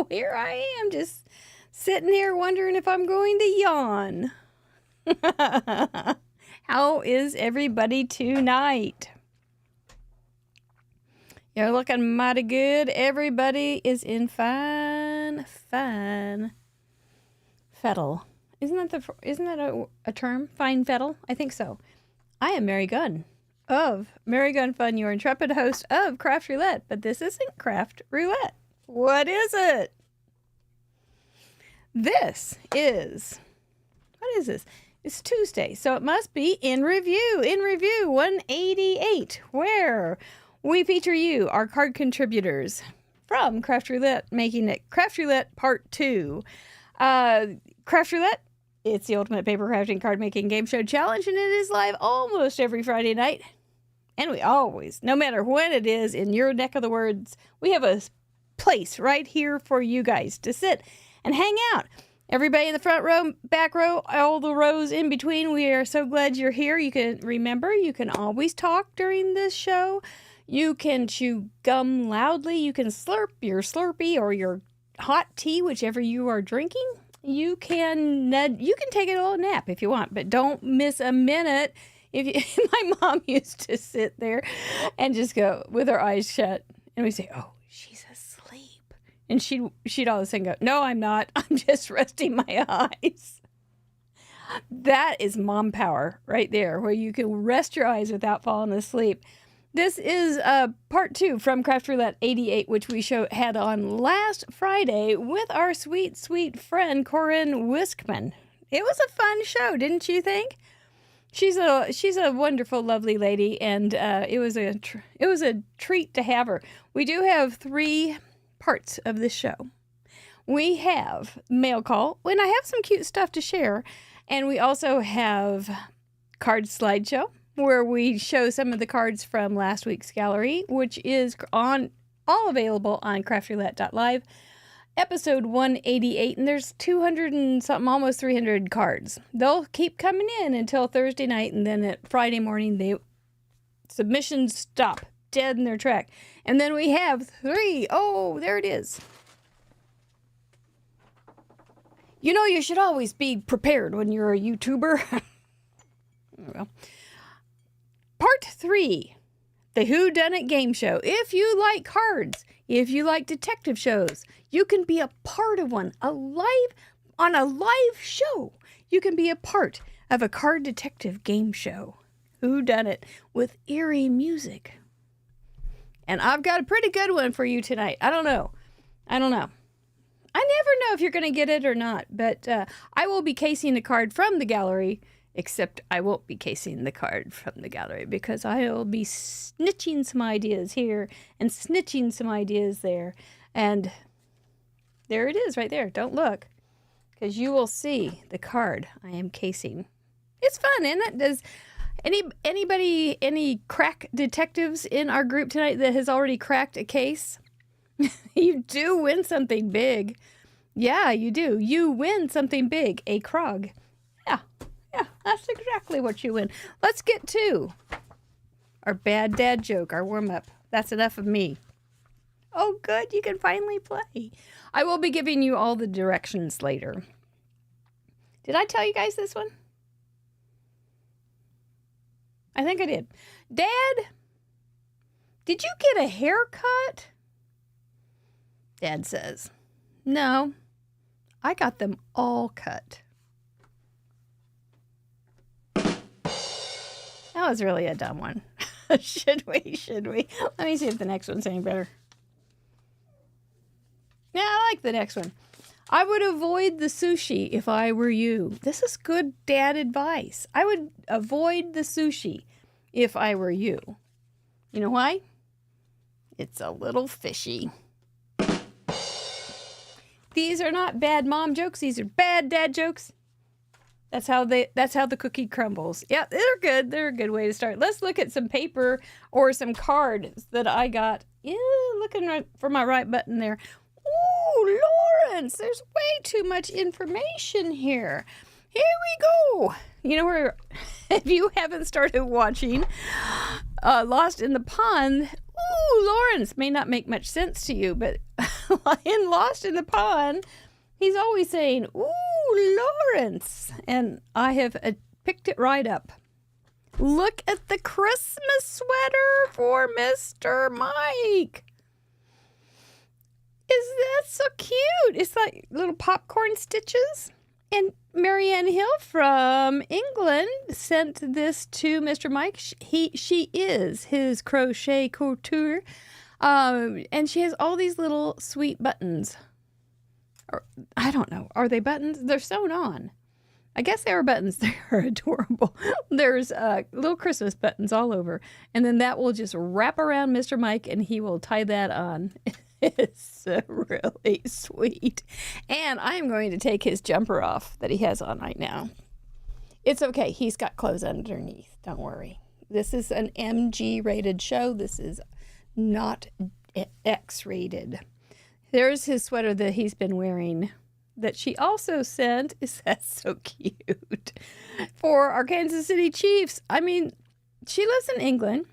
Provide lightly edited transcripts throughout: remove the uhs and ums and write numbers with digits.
Here I am, just sitting here wondering if I'm going to yawn. How is everybody tonight? You're looking mighty good. Everybody is in fine fettle. Isn't that a term? Fine fettle? I think so. I am Mary Gunn of Mary Gunn Fun, your intrepid host of Craft Roulette, but this isn't Craft Roulette. What is it? What is this? It's Tuesday, so it must be In Review 188, where we feature you, our card contributors from Craft Roulette, making it Craft Roulette Part 2. Craft Roulette, it's the ultimate paper crafting card making game show challenge, and it is live almost every Friday night. And we always, no matter when it is in your neck of the woods, we have a place right here for you guys to sit and hang out. Everybody in the front row, back row, all the rows in between, we are so glad you're here. You can always talk during this show. You can chew gum loudly. You can slurp your Slurpee or your hot tea, whichever you are drinking. You can take a little nap if you want, but don't miss a minute. My mom used to sit there and just go with her eyes shut, and we say, "Oh, she's asleep," and she'd all of a sudden go, "No, I'm not. I'm just resting my eyes." That is mom power right there, where you can rest your eyes without falling asleep. This is part 2 from Craft Roulette 88, which we had on last Friday with our sweet, sweet friend Corinne Wiskman. It was a fun show, didn't you think? She's a wonderful, lovely lady, and it was a treat to have her. We do have 3 parts of this show. We have mail call, and I have some cute stuff to share, and we also have card slideshow, where we show some of the cards from last week's gallery, which is all available on craftroulette.live, episode 188, and there's 200 and something, almost 300 cards. They'll keep coming in until Thursday night, and then at Friday morning, submissions stop dead in their track. And then we have 3. Oh, there it is. You know, you should always be prepared when you're a YouTuber. Well, Part 3, the Whodunit game show. If you like cards, if you like detective shows, you can be a part of one. On a live show, you can be a part of a card detective game show. Whodunit with eerie music. And I've got a pretty good one for you tonight. I don't know. I never know if you're going to get it or not, but I will be casing the card from the gallery. Except I won't be casing the card from the gallery because I'll be snitching some ideas here and snitching some ideas there. And there it is right there. Don't look, because you will see the card I am casing. It's fun, isn't it? Does any crack detectives in our group tonight that has already cracked a case? You do win something big. Yeah, you do. You win something big, a Krog. Yeah, that's exactly what you win. Let's get to our bad dad joke, our warm-up. That's enough of me. Oh, good. You can finally play. I will be giving you all the directions later. Did I tell you guys this one? I think I did. Dad, did you get a haircut? Dad says, no, I got them all cut. That was really a dumb one. Should we? Let me see if the next one's any better. Yeah, I like the next one. I would avoid the sushi if I were you. This is good dad advice. I would avoid the sushi if I were you. You know why? It's a little fishy. These are not bad mom jokes. These are bad dad jokes. That's how the cookie crumbles. Yeah, they're good. They're a good way to start. Let's look at some paper or some cards that I got. Yeah, looking right for my right button there. Ooh, Lawrence, there's way too much information here. Here we go. You know where, if you haven't started watching Lost in the Pond, Lawrence may not make much sense to you, but in Lost in the Pond, he's always saying, ooh, Lawrence. And I have picked it right up. Look at the Christmas sweater for Mr. Mike. Is that so cute? It's like little popcorn stitches. And Marianne Hill from England sent this to Mr. Mike. She is his crochet couture. And she has all these little sweet buttons. Or, I don't know. Are they buttons? They're sewn on. I guess they are buttons. They are adorable. There's little Christmas buttons all over. And then that will just wrap around Mr. Mike and he will tie that on. It's really sweet. And I am going to take his jumper off that he has on right now. It's okay. He's got clothes underneath. Don't worry. This is an MG rated show. This is not X rated. There's his sweater that he's been wearing that she also sent. Is that so cute? For our Kansas City Chiefs. I mean, she lives in England.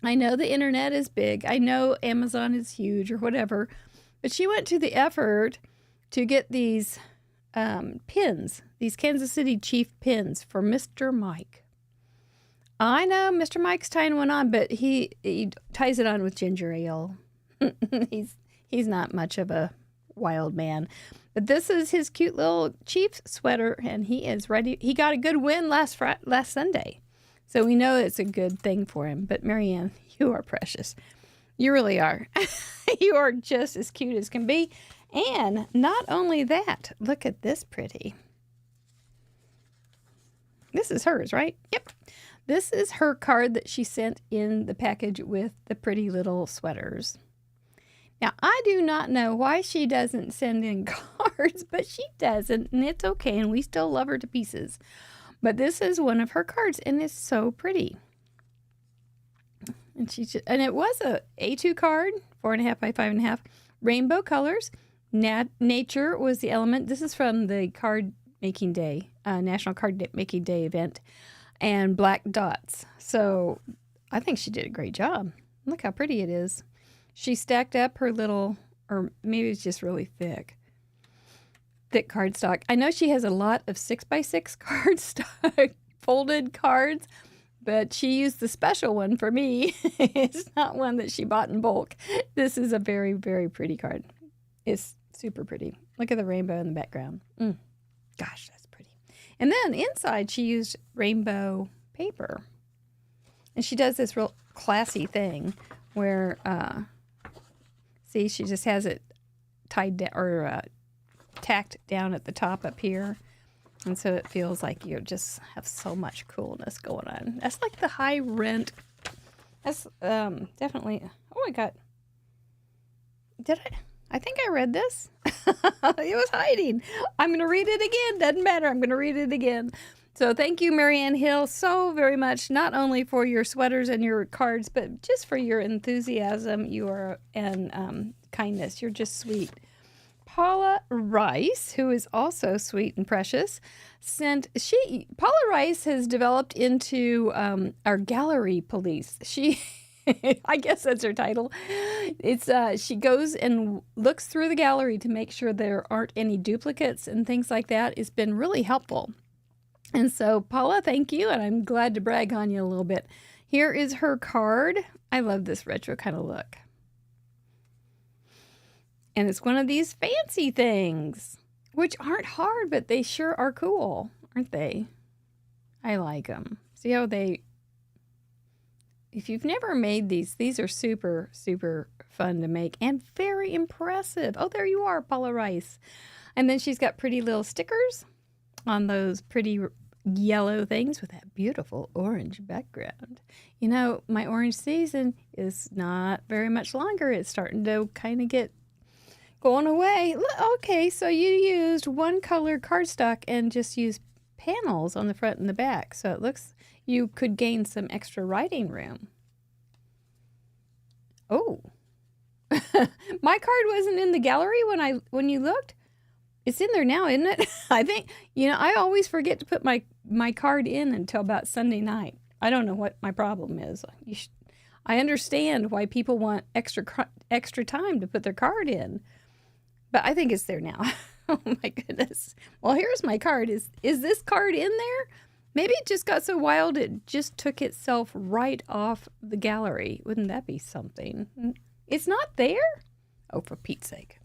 I know the internet is big. I know Amazon is huge or whatever. But she went to the effort to get these pins, these Kansas City Chief pins for Mr. Mike. I know Mr. Mike's tying one on, but he ties it on with ginger ale. He's not much of a wild man. But this is his cute little Chiefs sweater, and he is ready. He got a good win last Sunday. So we know it's a good thing for him. But Marianne, you are precious. You really are. You are just as cute as can be. And not only that, look at this pretty. This is hers, right? Yep. This is her card that she sent in the package with the pretty little sweaters. Now, I do not know why she doesn't send in cards, but she doesn't, and it's okay, and we still love her to pieces. But this is one of her cards, and it's so pretty. And it was a A2 card, 4.5 by 5.5, rainbow colors. Nature was the element. This is from the Card Making Day, National Card Making Day event, and black dots. So I think she did a great job. Look how pretty it is. She stacked up her little, or maybe it's just really thick cardstock. I know she has a lot of 6x6 cardstock, folded cards, but she used the special one for me. It's not one that she bought in bulk. This is a very, very pretty card. It's super pretty. Look at the rainbow in the background. Gosh, that's pretty. And then inside she used rainbow paper. And she does this real classy thing where, see, she just has it tied down or tacked down at the top up here. And so it feels like you just have so much coolness going on. That's like the high rent. That's definitely, oh my God. I think I read this. It was hiding. I'm going to read it again. Doesn't matter. I'm going to read it again. So thank you, Marianne Hill, so very much, not only for your sweaters and your cards, but just for your enthusiasm and kindness. You're just sweet. Paula Rice, who is also sweet and precious, Paula Rice has developed into our gallery police. I guess that's her title. It's she goes and looks through the gallery to make sure there aren't any duplicates and things like that. It's been really helpful. And so, Paula, thank you, and I'm glad to brag on you a little bit. Here is her card. I love this retro kind of look. And it's one of these fancy things, which aren't hard, but they sure are cool, aren't they? I like them. See how if you've never made these are super, super fun to make and very impressive. Oh, there you are, Paula Rice. And then she's got pretty little stickers on those pretty yellow things with that beautiful orange background. You know, my orange season is not very much longer. It's starting to kind of get going away. Okay, so you used one color cardstock and just used panels on the front and the back. So it looks you could gain some extra writing room. Oh. My card wasn't in the gallery when you looked. It's in there now, isn't it? I think, I always forget to put my card in until about Sunday night. I don't know what my problem is. I understand why people want extra time to put their card in, but I think it's there now. Oh my goodness. Well, here's my card. Is this card in there? Maybe it just got so wild it just took itself right off the gallery. Wouldn't that be something? It's not there? Oh, for Pete's sake.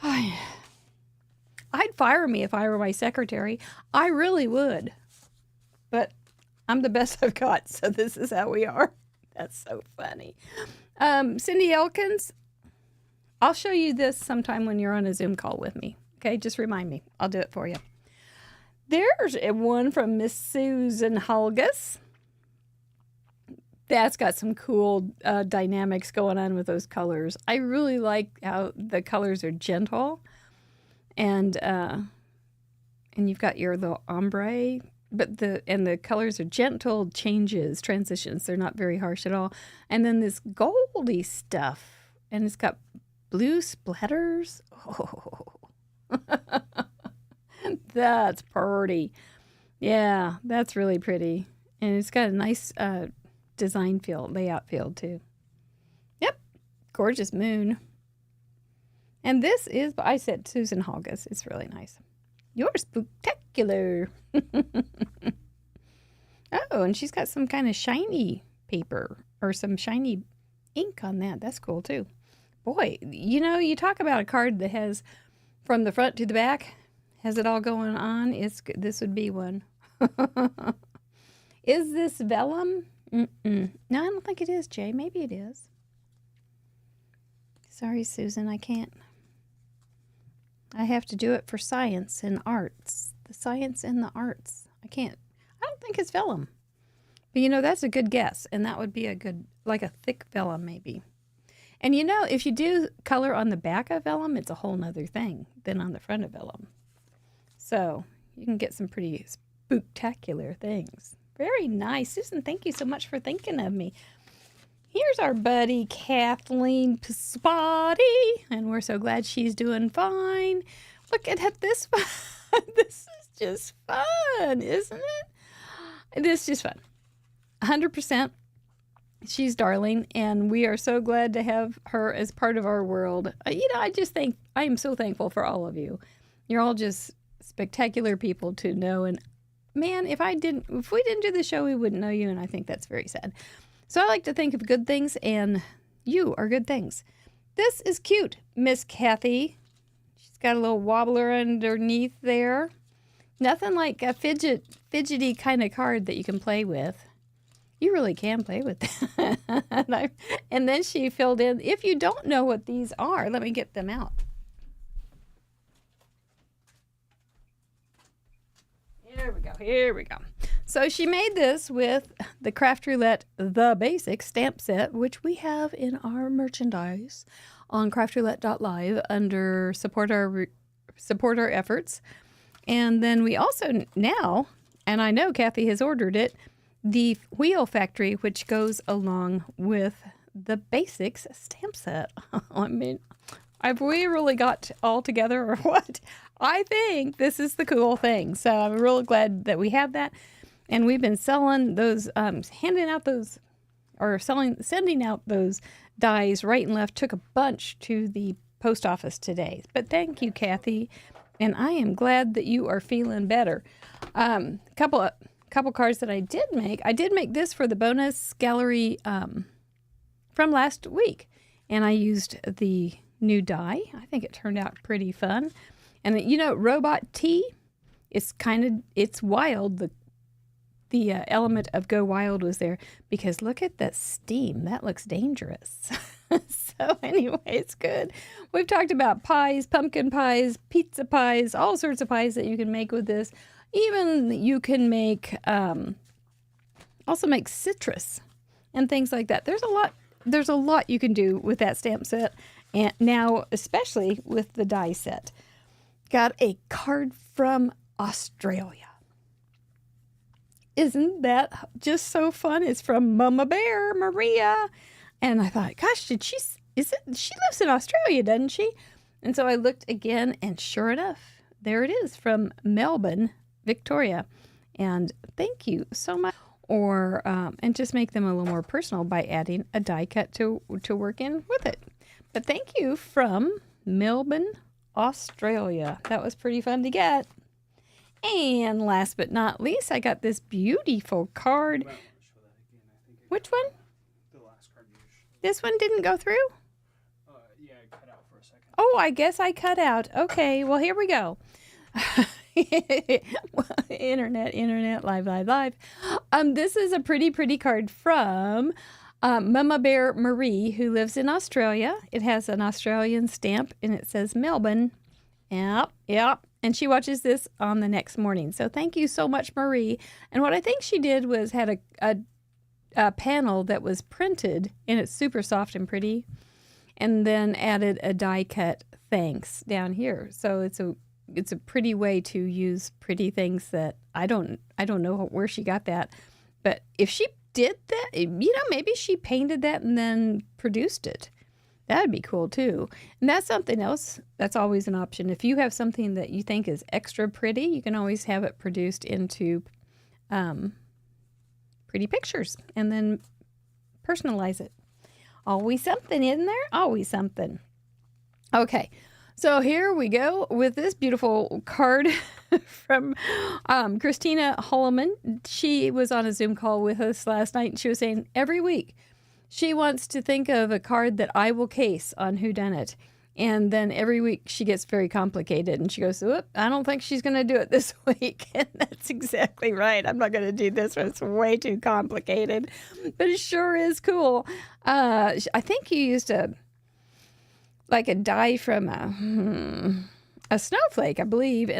I'd fire me if I were my secretary. I really would. But I'm the best I've got, so this is how we are. That's so funny. Cindy Elkins, I'll show you this sometime when you're on a Zoom call with me. Okay, just remind me. I'll do it for you. There's one from Miss Susan Halgus. That's got some cool dynamics going on with those colors. I really like how the colors are gentle, and you've got your little ombre, but the colors are gentle changes, transitions. They're not very harsh at all. And then this goldy stuff, and it's got blue splatters. Oh, that's pretty. Yeah, that's really pretty, and it's got a nice design field, layout field too. Yep, gorgeous moon. And this is, I said Susan Halgus. It's really nice. You're spectacular. Oh, and she's got some kind of shiny paper or some shiny ink on that. That's cool too. Boy, you talk about a card that has from the front to the back, has it all going on. This would be one. Is this vellum? No, I don't think it is, Jay. Maybe it is. Sorry, Susan, I can't. I have to do it for science and arts. The science and the arts. I don't think it's vellum. But that's a good guess. And that would be like a thick vellum maybe. And if you do color on the back of vellum, it's a whole nother thing than on the front of vellum. So you can get some pretty spectacular things. Very nice. Susan, thank you so much for thinking of me. Here's our buddy Kathleen Spotty, and we're so glad she's doing fine. Look at this fun. This is just fun, isn't it? It is just fun. 100%. She's darling, and we are so glad to have her as part of our world. I am so thankful for all of you. You're all just spectacular people to know, and man, if we didn't do the show, we wouldn't know you, and I think that's very sad. So I like to think of good things, and you are good things. This is cute, Miss Kathy. She's got a little wobbler underneath there. Nothing like a fidgety kind of card that you can play with. You really can play with that. And then she filled in, if you don't know what these are, let me get them out. Here we go. So she made this with the Craft Roulette The Basic stamp set, which we have in our merchandise on craftroulette.live under support our efforts. And then we also now, and I know Kathy has ordered it, the Wheel Factory, which goes along with the Basics stamp set. I mean, have we really got all together or what? I think this is the cool thing. So I'm really glad that we have that. And we've been selling those, sending out those dies right and left. Took a bunch to the post office today. But thank you, Kathy. And I am glad that you are feeling better. Couple cards that I did make. I did make this for the bonus gallery from last week. And I used the new die. I think it turned out pretty fun. And Robot T, it's wild. The element of go wild was there because look at that steam. That looks dangerous. So anyway, it's good. We've talked about pies, pumpkin pies, pizza pies, all sorts of pies that you can make with this. Even you can make, also make citrus and things like that. There's a lot you can do with that stamp set. And now, especially with the die set. Got a card from Australia. Isn't that just so fun? It's from Mama Bear, Maria. And I thought, gosh, she lives in Australia, doesn't she? And so I looked again, and sure enough, there it is from Melbourne, Victoria. And thank you so much. or and just make them a little more personal by adding a die cut to work in with it. But thank you from Melbourne, Australia. That was pretty fun to get. And last but not least, I got this beautiful card. Which one? The last card you showed. This one didn't go through? Yeah, I cut out for a second. Oh, I guess I cut out. Okay, well, here we go. Internet, live. This is a pretty card from Mama Bear Marie, who lives in Australia. It has an Australian stamp, and it says Melbourne. Yep. And she watches this on the next morning. So thank you so much, Marie. And what I think she did was had a panel that was printed, and it's super soft and pretty, and then added a die cut thanks down here. So it's a pretty way to use pretty things that I don't know where she got that. But if she did that, maybe she painted that and then produced it. That'd be cool too. And that's something else that's always an option. If you have something that you think is extra pretty, you can always have it produced into pretty pictures and then personalize it. Always something, isn't there? Always something. Okay, so here we go with this beautiful card from Christina Holloman. She was on a Zoom call with us last night, and she was saying every week she wants to think of a card that I will case on Whodunit. And then every week she gets very complicated, and she goes, "Oop, I don't think she's going to do it this week." And that's exactly right. I'm not going to do this one. It's way too complicated, but it sure is cool. I think you used a die from a snowflake, I believe,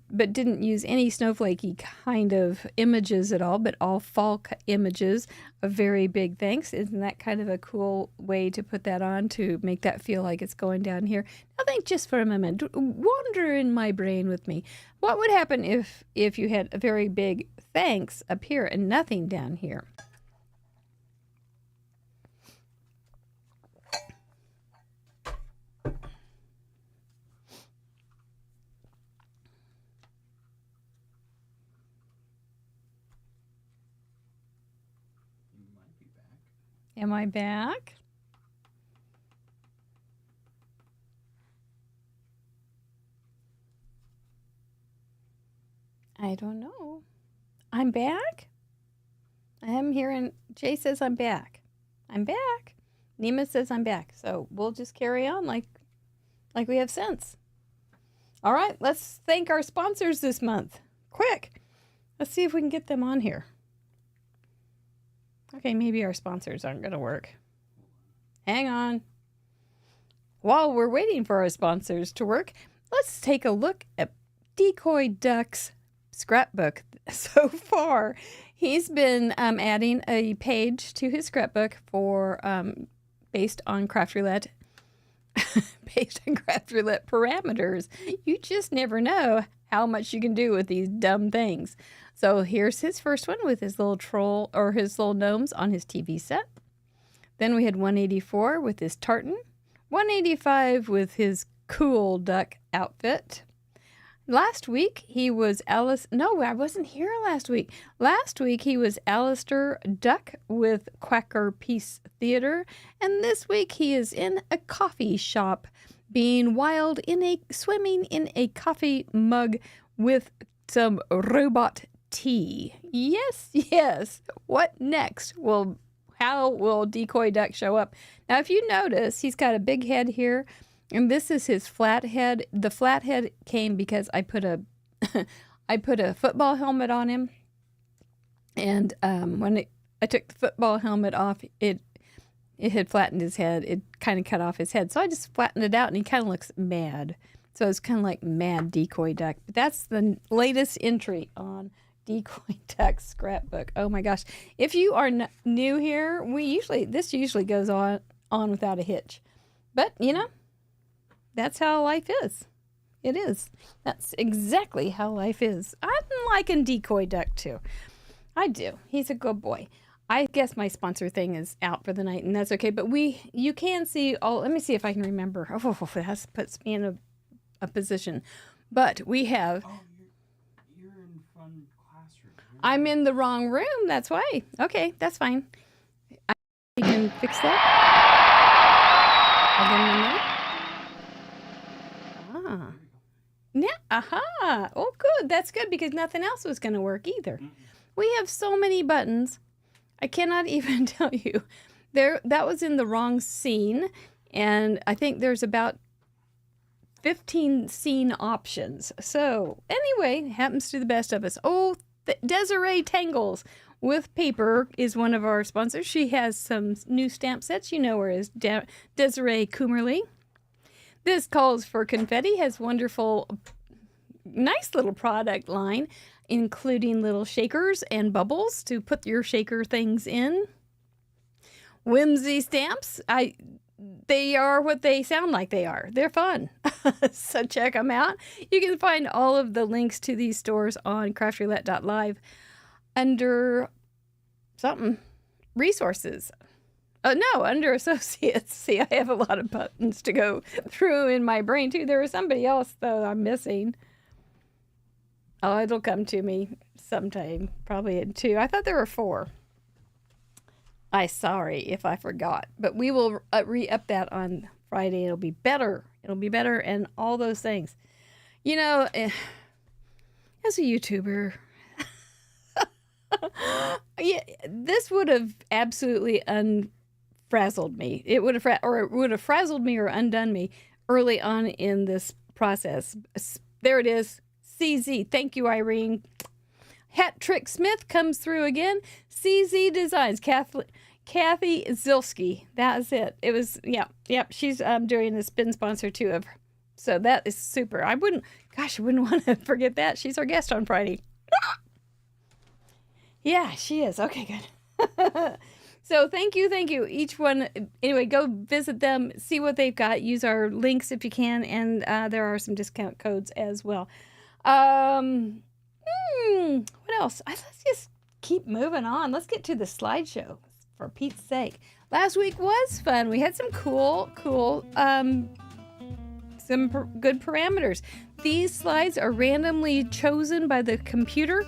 but didn't use any snowflakey kind of images at all, but all fall images of very big thanks. Isn't that kind of a cool way to put that on to make that feel like it's going down here? Now think just for a moment, wander in my brain with me. What would happen if you had a very big thanks up here and nothing down here? Am I back? I don't know. I'm back? I am here, and Jay says I'm back. I'm back. Nima says I'm back. So we'll just carry on like we have sense. All right, let's thank our sponsors this month. Quick. Let's see if we can get them on here. Okay, maybe our sponsors aren't going to work. Hang on. While we're waiting for our sponsors to work, let's take a look at Decoy Duck's scrapbook. So far, he's been adding a page to his scrapbook for based on Craft Roulette. Based on Craft Roulette parameters. You just never know how much you can do with these dumb things. So here's his first one with his little troll or his little gnomes on his TV set. Then we had 184 with his tartan. 185 with his cool duck outfit. Last week he was Alice. No, I wasn't here last week. Last week he was Alistair Duck with Quacker Peace Theater. And this week he is in a coffee shop being wild swimming in a coffee mug with some robot tea. Yes. What next? How will Decoy Duck show up? Now, if you notice, he's got a big head here, and this is his flat head. The flat head came because I put a football helmet on him, and when I took the football helmet off, it had flattened his head. It kind of cut off his head, so I just flattened it out, and he kind of looks mad. So it's kind of like Mad Decoy Duck. But that's the latest entry on Decoy Duck scrapbook. Oh my gosh. If you are new here, this usually goes on without a hitch. But, that's how life is. It is. That's exactly how life is. I'm liking Decoy Duck too. I do. He's a good boy. I guess my sponsor thing is out for the night, and that's okay. But you can see, let me see if I can remember. Oh, that puts me in a position. But we have... Oh, you're in fun classroom. I'm in the wrong room. That's why. Okay, that's fine. You can fix that. I'll give him a minute. Ah. Yeah. Aha. Oh, good. That's good because nothing else was going to work either. We have so many buttons. I cannot even tell you. That was in the wrong scene, and I think there's about 15 scene options. So anyway, happens to the best of us. Oh, Desiree Tangles with Paper is one of our sponsors. She has some new stamp sets. You know her as Desiree Coomerly. This Calls for Confetti has wonderful, nice little product line, including little shakers and bubbles to put your shaker things in. Whimsy Stamps, they are what they sound like they are. They're fun. So check them out. You can find all of the links to these stores on craftroulette.live under something. Resources. No, under Associates. See, I have a lot of buttons to go through in my brain, too. There was somebody else, though, I'm missing. Oh, it'll come to me sometime. Probably in 2. I thought there were 4. Sorry if I forgot, but we will re-up that on Friday. It'll be better. It'll be better and all those things. You know, as a YouTuber, yeah, this would have absolutely unfrazzled me. It would have frazzled me or undone me early on in this process. There it is. CZ. Thank you, Irene. Hat Trick Smith comes through again. CZ Designs. Kathy Zilski. That is it. It was, yep. She's doing a spin sponsor too of her. So that is super. I wouldn't want to forget that. She's our guest on Friday. Yeah, she is. Okay, good. So thank you. Each one, anyway, go visit them, see what they've got. Use our links if you can, and there are some discount codes as well. What else? Let's just keep moving on. Let's get to the slideshow, for Pete's sake. Last week was fun. We had some cool, some good parameters. These slides are randomly chosen by the computer.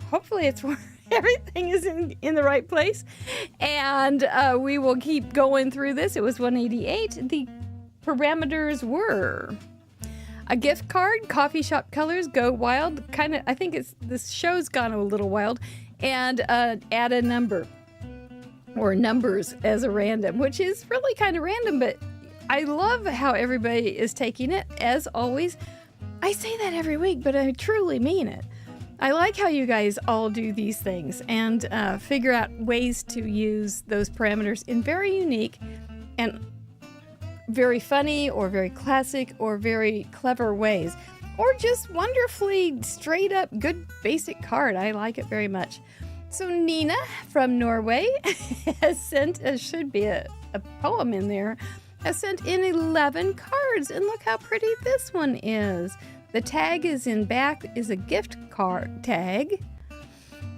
Hopefully it's where everything is in the right place. And we will keep going through this. It was 188. The parameters were a gift card, coffee shop colors, go wild. I think this show's gone a little wild. And add a number or numbers as a random, which is really kind of random, but I love how everybody is taking it, as always. I say that every week, but I truly mean it. I like how you guys all do these things and figure out ways to use those parameters in very unique and very funny or very classic or very clever ways, or just wonderfully straight up good basic card. I like it very much. So Nina from Norway has sent, should be a poem in there, has sent in 11 cards, and look how pretty this one is. The tag is in back, is a gift card tag.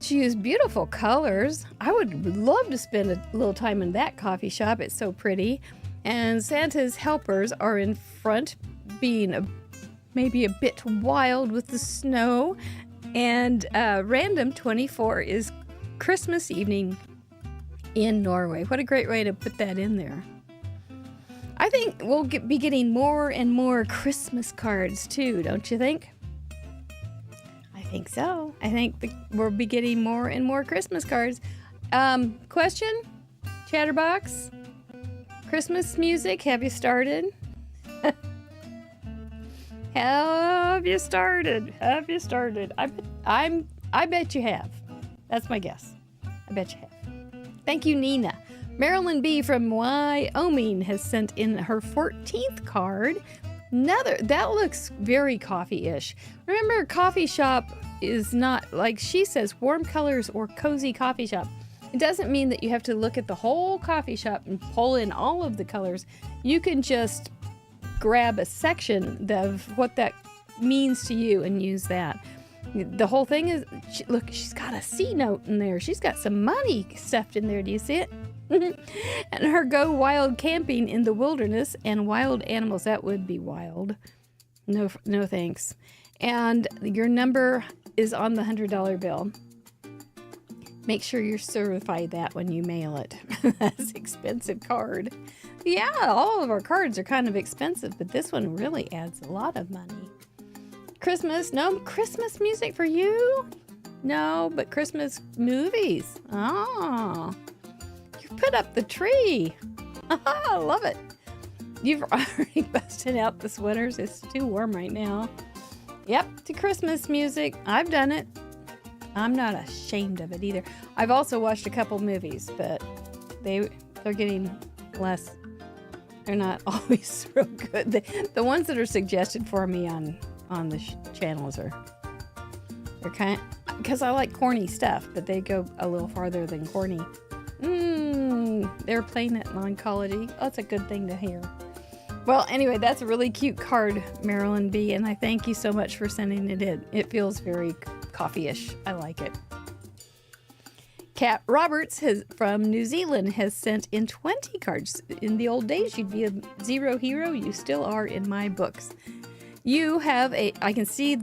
She used beautiful colors. I would love to spend a little time in that coffee shop. It's so pretty. And Santa's helpers are in front, being maybe a bit wild with the snow. And random 24 is Christmas evening in Norway. What a great way to put that in there. I think we'll be getting more and more Christmas cards too, don't you think? I think so. I think we'll be getting more and more Christmas cards. Question? Chatterbox? Christmas music, have you started? Have you started? I bet you have. That's my guess. I bet you have. Thank you, Nina. Marilyn B. from Wyoming has sent in her 14th card. That looks very coffee-ish. Remember, coffee shop is not, like she says, warm colors or cozy coffee shop. It doesn't mean that you have to look at the whole coffee shop and pull in all of the colors. You can just grab a section of what that means to you and use that. The whole thing is, look, she's got a C note in there. She's got some money stuffed in there. Do you see it? And her go wild camping in the wilderness and wild animals. That would be wild. No thanks. And your number is on the $100 bill. Make sure you certify that when you mail it. That's an expensive card. Yeah, all of our cards are kind of expensive, but this one really adds a lot of money. Christmas, no Christmas music for you? No, but Christmas movies. Oh, you put up the tree. I love it. You've already busted out the sweaters. It's too warm right now. Yep, to Christmas music. I've done it. I'm not ashamed of it either. I've also watched a couple movies, but they're getting less. They're not always real good. The ones that are suggested for me on the channels they're kind of, because I like corny stuff, but they go a little farther than corny. They're playing it in oncology. Oh, that's a good thing to hear. Well, anyway, that's a really cute card, Marilyn B, and I thank you so much for sending it in. It feels very coffee-ish. I like it. Kat Roberts from New Zealand has sent in 20 cards. In the old days, you'd be a zero hero. You still are in my books. You have I can see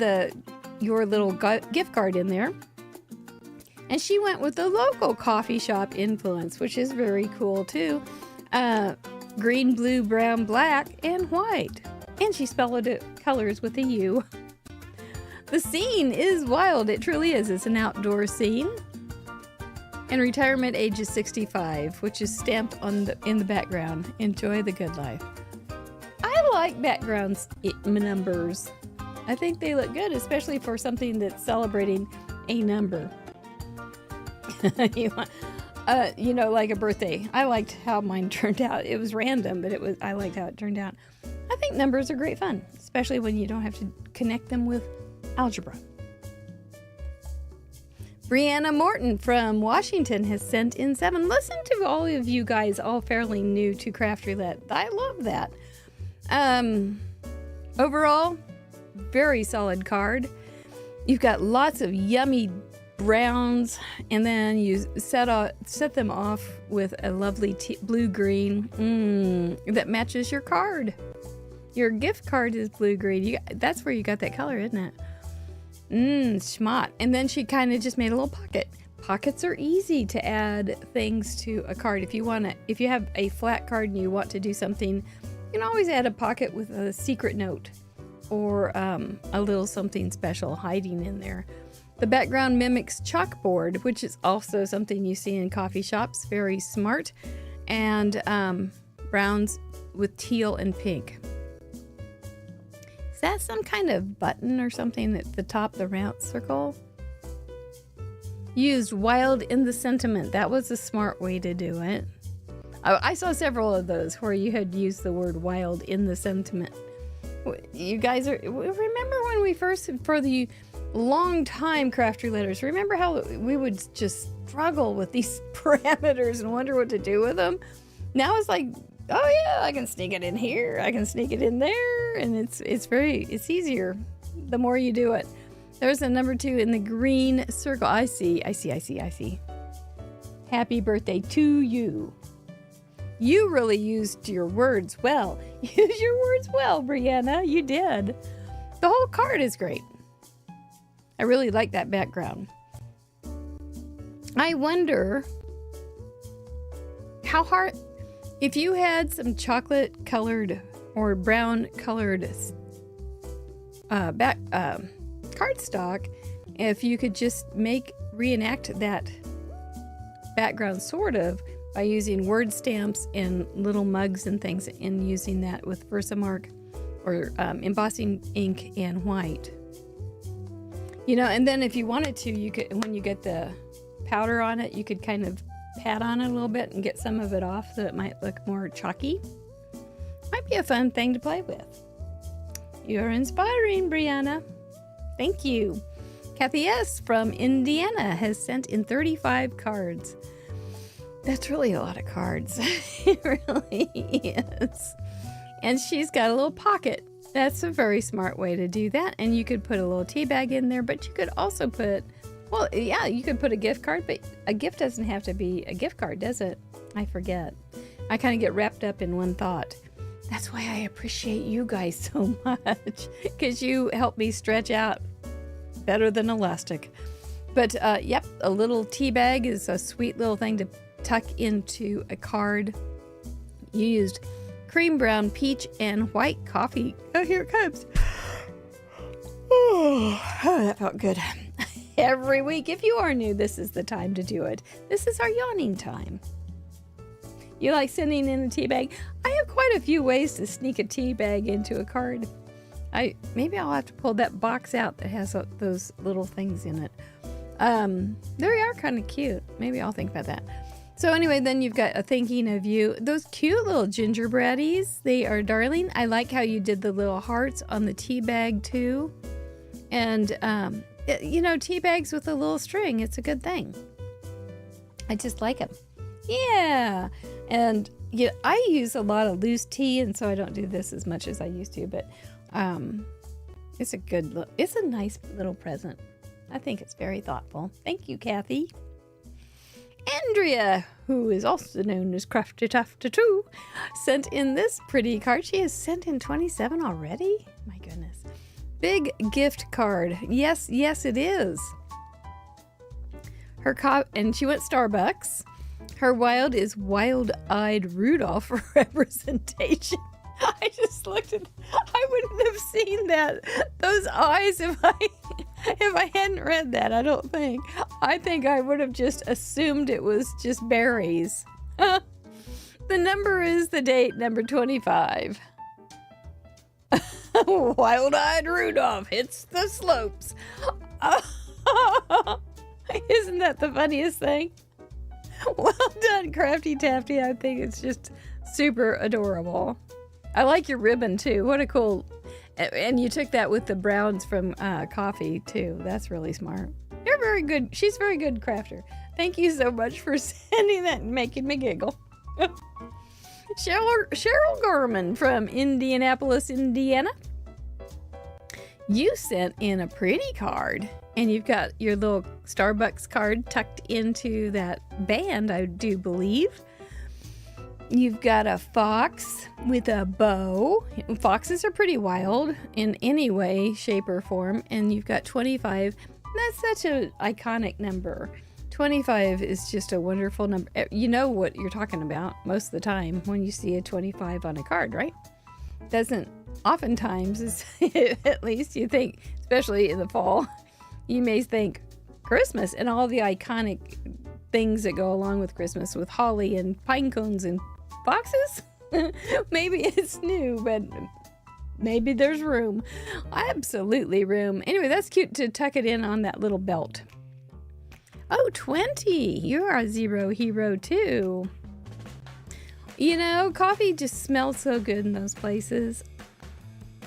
your little gift card in there. And she went with the local coffee shop influence, which is very cool too. Green, blue, brown, black, and white. And she spelled it colors with a U. The scene is wild. It truly is. It's an outdoor scene. And retirement age is 65, which is stamped in the background. Enjoy the good life. I like background numbers. I think they look good, especially for something that's celebrating a number. Like a birthday. I liked how mine turned out. It was random, but I liked how it turned out. I think numbers are great fun, especially when you don't have to connect them with algebra. Brianna Morton from Washington has sent in 7. Listen to all of you guys, all fairly new to Craft Roulette. I love that. Overall, very solid card. You've got lots of yummy browns, and then you set them off with a lovely blue-green that matches your card. Your gift card is blue-green. That's where you got that color, isn't it? Schmott. And then she kind of just made a little pocket. Pockets are easy to add things to a card. If you have a flat card and you want to do something, you can always add a pocket with a secret note or a little something special hiding in there. The background mimics chalkboard, which is also something you see in coffee shops. Very smart. And browns with teal and pink. Is that some kind of button or something at the top, the round circle? Used wild in the sentiment. That was a smart way to do it. I saw several of those where you had used the word wild in the sentiment. You guys remember when we first, for the long time Craft Rouletters, remember how we would just struggle with these parameters and wonder what to do with them? Now it's like, oh yeah, I can sneak it in here, I can sneak it in there, and it's easier the more you do it. There's a number 2 in the green circle. I see. Happy birthday to you. You really used your words well. Use your words well, Brianna. You did. The whole card is great. I really like that background. I wonder how hard, if you had some chocolate colored or brown colored cardstock, if you could just reenact that background sort of by using word stamps and little mugs and things, and using that with Versamark or embossing ink and white. And then if you wanted to, you could, when you get the powder on it, you could kind of pat on it a little bit and get some of it off so it might look more chalky. Might be a fun thing to play with. You're inspiring, Brianna. Thank you. Kathy S. from Indiana has sent in 35 cards. That's really a lot of cards. It really is. And she's got a little pocket. That's a very smart way to do that. And you could put a little tea bag in there, but you could also put, you could put a gift card, but a gift doesn't have to be a gift card, does it? I forget. I kind of get wrapped up in one thought. That's why I appreciate you guys so much, because you help me stretch out better than elastic. But yep, a little tea bag is a sweet little thing to tuck into a card. You used cream brown, peach, and white coffee. Oh, here it comes. Oh, that felt good. Every week, if you are new, this is the time to do it. This is our yawning time. You like sending in a tea bag? I have quite a few ways to sneak a tea bag into a card. Maybe I'll have to pull that box out that has those little things in it. They are kind of cute. Maybe I'll think about that. So anyway, then you've got a thinking of you. Those cute little gingerbreadies, they are darling. I like how you did the little hearts on the tea bag too. And, tea bags with a little string, it's a good thing. I just like them. Yeah. And I use a lot of loose tea, and so I don't do this as much as I used to, but it's a nice little present. I think it's very thoughtful. Thank you, Kathy. Andrea, who is also known as Crafty Tafty 2, sent in this pretty card. She has sent in 27 already? My goodness. Big gift card. Yes, it is. And she went Starbucks. Her wild is wild-eyed Rudolph for representation. I just looked at, I wouldn't have seen those eyes if I hadn't read that, I don't think. I think I would have just assumed it was just berries. The number is the date, number 25. Wild-eyed Rudolph hits the slopes. Isn't that the funniest thing? Well done, Crafty Tafty. I think it's just super adorable. I like your ribbon too. What a cool... And you took that with the browns from coffee too. That's really smart. You're very good. She's a very good crafter. Thank you so much for sending that and making me giggle. Cheryl Gorman from Indianapolis, Indiana. You sent in a pretty card, and you've got your little Starbucks card tucked into that band, I do believe. You've got a fox with a bow. Foxes are pretty wild in any way, shape, or form. And you've got 25. That's such an iconic number. 25 is just a wonderful number. You know what you're talking about most of the time when you see a 25 on a card, right? Doesn't oftentimes, at least you think, especially in the fall, you may think Christmas and all the iconic things that go along with Christmas with holly and pine cones and boxes. Maybe it's new, but maybe there's room. Absolutely room. Anyway, that's cute to tuck it in on that little belt. Oh, 20. You're a zero hero too. You know, coffee just smells so good in those places.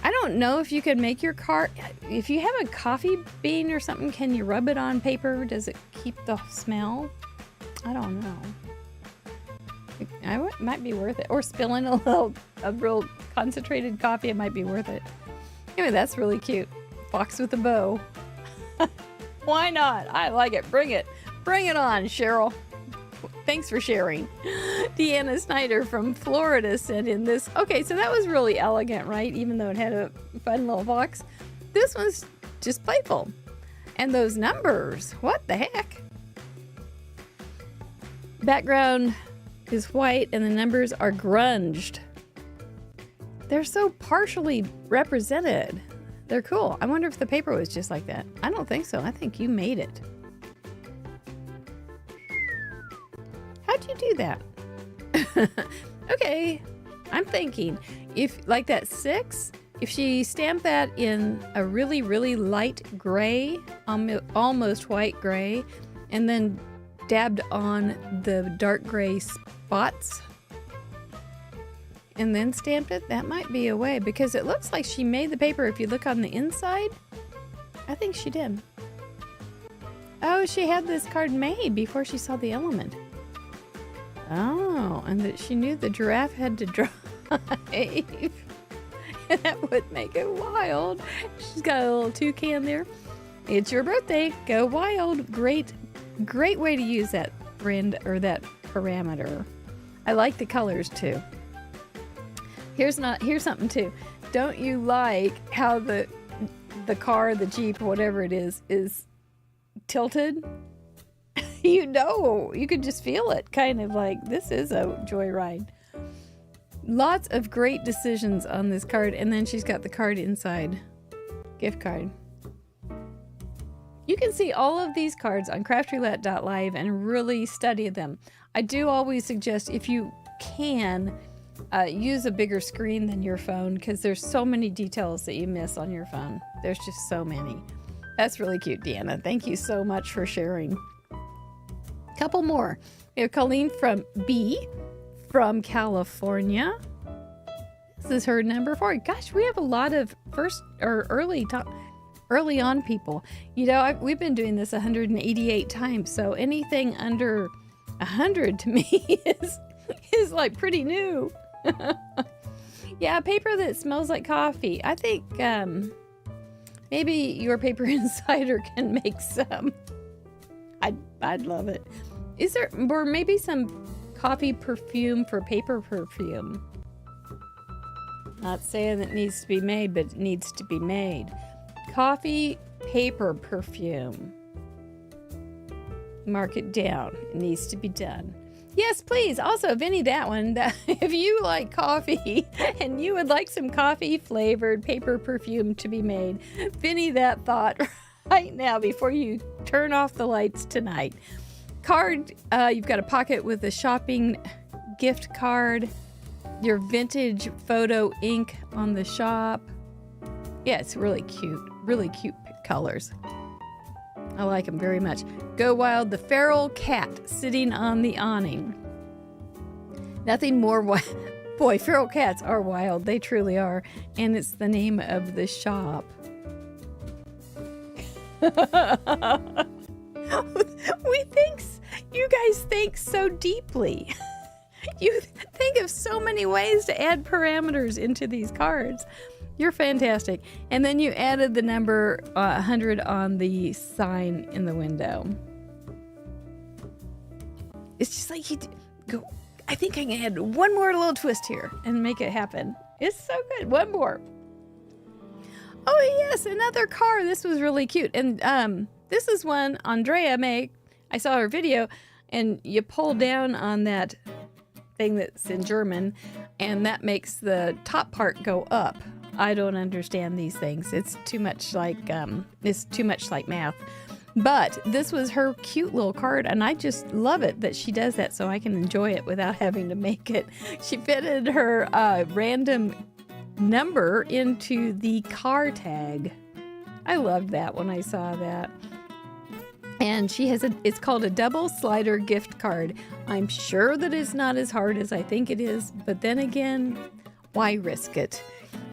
I don't know if you could make your card. If you have a coffee bean or something, can you rub it on paper? Does it keep the smell? I don't know. It might be worth it. Or spilling a real concentrated coffee, it might be worth it. Anyway, that's really cute. Fox with a bow. Why not? I like it. Bring it. Bring it on, Cheryl. Thanks for sharing. Deanna Snyder from Florida sent in this. Okay, so that was really elegant, right? Even though it had a fun little fox. This one's just playful. And those numbers, what the heck? Background is white and the numbers are grunged. They're so partially represented. They're cool. I wonder if the paper was just like that. I don't think so. I think you made it. How'd you do that? Okay, I'm thinking if like that 6, if she stamped that in a really, really light gray, almost white gray, and then dabbed on the dark gray spots and then stamped it, that might be a way, because it looks like she made the paper. If you look on the inside, I think she did. Oh, she had this card made before she saw the element. Oh, and that she knew the giraffe had to drive. That would make it wild. She's got a little toucan there. It's your birthday. Go wild. Great way to use that brand or that parameter. I like the colors too. Here's something too. Don't you like how the car, the Jeep, whatever it is tilted, you could just feel it, kind of like this is a joyride. Lots of great decisions on this card, and then she's got the card inside. Gift card. You can see all of these cards on craftroulette.live and really study them. I do always suggest, if you can, use a bigger screen than your phone, because there's so many details that you miss on your phone. There's just so many. That's really cute, Deanna. Thank you so much for sharing. Couple more. We have Colleen from B from California. This is her number 4. Gosh, we have a lot of early on people. You know, we've been doing this 188 times, so anything under 100 to me is like pretty new. Yeah, paper that smells like coffee. I think maybe your paper insider can make some. I'd love it. Is there, or maybe some coffee perfume for paper perfume? Not saying it needs to be made, but it needs to be made. Coffee paper perfume. Mark it down. It needs to be done. Yes, please. Also, Vinny, that one. If you like coffee and you would like some coffee flavored paper perfume to be made, Vinny, that thought right now before you turn off the lights tonight. Card, you've got a pocket with a shopping gift card, your vintage photo ink on the shop. Yeah, it's really cute colors. I like them very much. Go Wild, the feral cat sitting on the awning. Nothing more wild. Boy, feral cats are wild. They truly are. And it's the name of the shop. You guys think so deeply. You think of so many ways to add parameters into these cards. You're fantastic. And then you added the number 100 on the sign in the window. It's just like you go, I think I can add one more little twist here and make it happen. It's so good. One more. Oh, yes, another car. This was really cute. And this is one Andrea made. I saw her video, and you pull down on that thing that's in German, and that makes the top part go up. I don't understand these things. It's too much like math. But this was her cute little card, and I just love it that she does that so I can enjoy it without having to make it. She fitted her random number into the car tag. I loved that when I saw that. And she has it's called a double slider gift card. I'm sure that it's not as hard as I think it is, but then again, why risk it?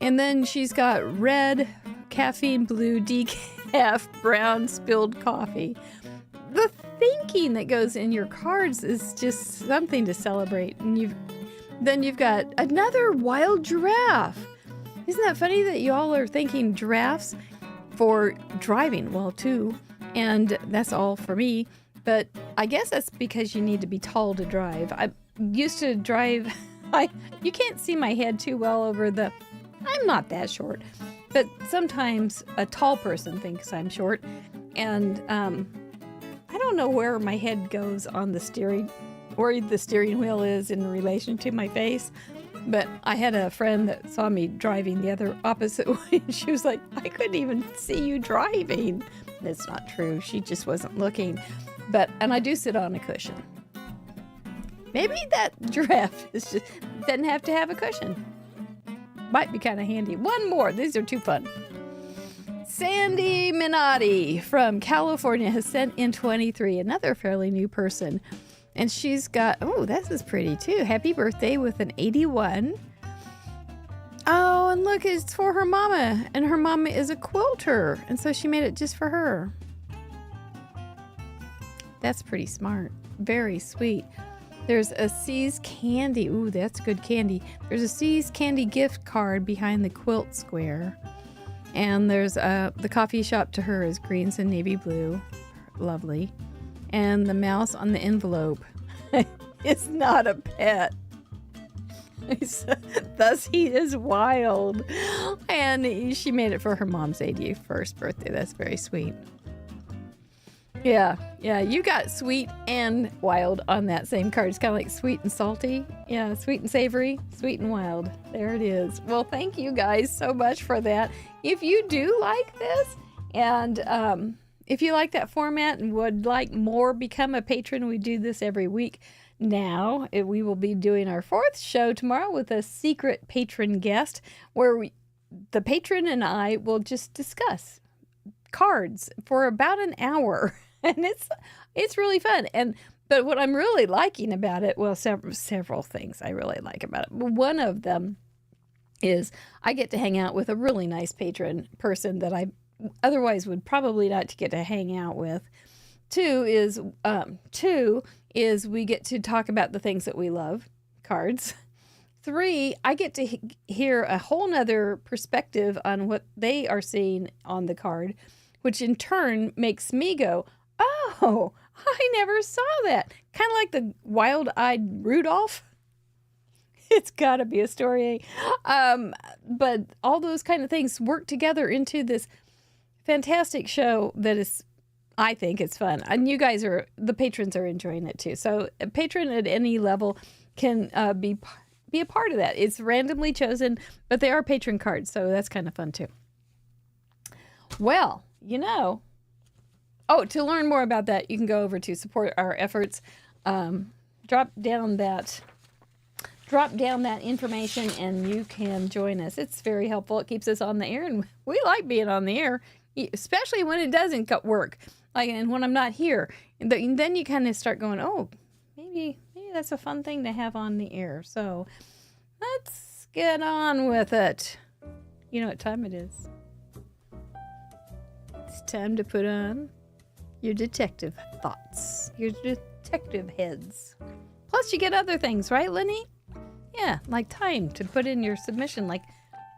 And then she's got red, caffeine blue, decaf, brown, spilled coffee. The thinking that goes in your cards is just something to celebrate. And you've got another wild giraffe. Isn't that funny that you all are thinking giraffes for driving? Well, too. And that's all for me. But I guess that's because you need to be tall to drive. I used to drive. You can't see my head too well over the... I'm not that short. But sometimes a tall person thinks I'm short. And I don't know where my head goes on the steering, where the steering wheel is in relation to my face. But I had a friend that saw me driving the other opposite way. And she was like, I couldn't even see you driving. That's not true. She just wasn't looking. And I do sit on a cushion. Maybe that giraffe doesn't have to have a cushion. Might be kind of handy. One more. These are too fun. Sandy Minotti from California has sent in 23, another fairly new person. And she's got, oh, this is pretty too. Happy birthday with an 81. Oh, and look, it's for her mama. And her mama is a quilter. And so she made it just for her. That's pretty smart. Very sweet. There's a C's Candy. Ooh, that's good candy. There's a C's Candy gift card behind the quilt square. And there's the coffee shop to her is greens and navy blue. Lovely. And the mouse on the envelope is not a pet. Thus he is wild. And she made it for her mom's 81st birthday. That's very sweet. Yeah, you got sweet and wild on that same card. It's kind of like sweet and salty. Yeah, sweet and savory, sweet and wild. There it is. Well, thank you guys so much for that. If you do like this, and if you like that format and would like more, become a patron. We do this every week now. We will be doing our 4th show tomorrow with a secret patron guest where the patron and I will just discuss cards for about an hour. And it's really fun. But what I'm really liking about it, well, several things I really like about it. One of them is I get to hang out with a really nice patron person that I otherwise would probably not get to hang out with. Two is we get to talk about the things that we love, cards. 3, I get to hear a whole nother perspective on what they are seeing on the card, which in turn makes me go, oh, I never saw that. Kind of like the wild-eyed Rudolph. It's got to be a story. But all those kind of things work together into this fantastic show that is, I think it's fun. And you guys the patrons are enjoying it too. So a patron at any level can be a part of that. It's randomly chosen, but they are patron cards. So that's kind of fun too. Well, to learn more about that, you can go over to support our efforts. Drop down that information and you can join us. It's very helpful. It keeps us on the air, and we like being on the air, especially when it doesn't work. And when I'm not here, then you kind of start going, oh, maybe that's a fun thing to have on the air. So let's get on with it. You know what time it is? It's time to put on your detective thoughts, your detective heads. Plus you get other things, right, Lenny? Yeah, like time to put in your submission like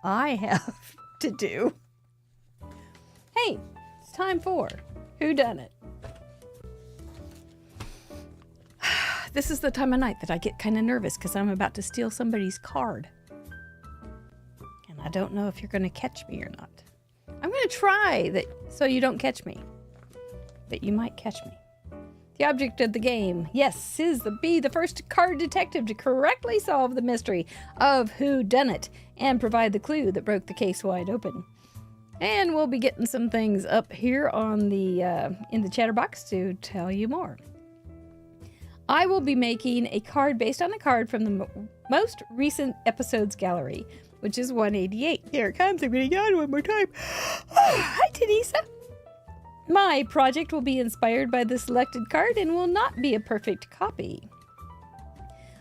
I have to do. Hey, it's time for Whodunit. This is the time of night that I get kind of nervous because I'm about to steal somebody's card. And I don't know if you're going to catch me or not. I'm going to try that so you don't catch me. But you might catch me. The object of the game, yes, is to be the first card detective to correctly solve the mystery of Whodunit and provide the clue that broke the case wide open. And we'll be getting some things up here on the in the chatterbox to tell you more. I will be making a card based on a card from the most recent episodes gallery, which is 188. Here it comes. I'm going to yawn one more time. Hi, Tanisa. My project will be inspired by the selected card and will not be a perfect copy.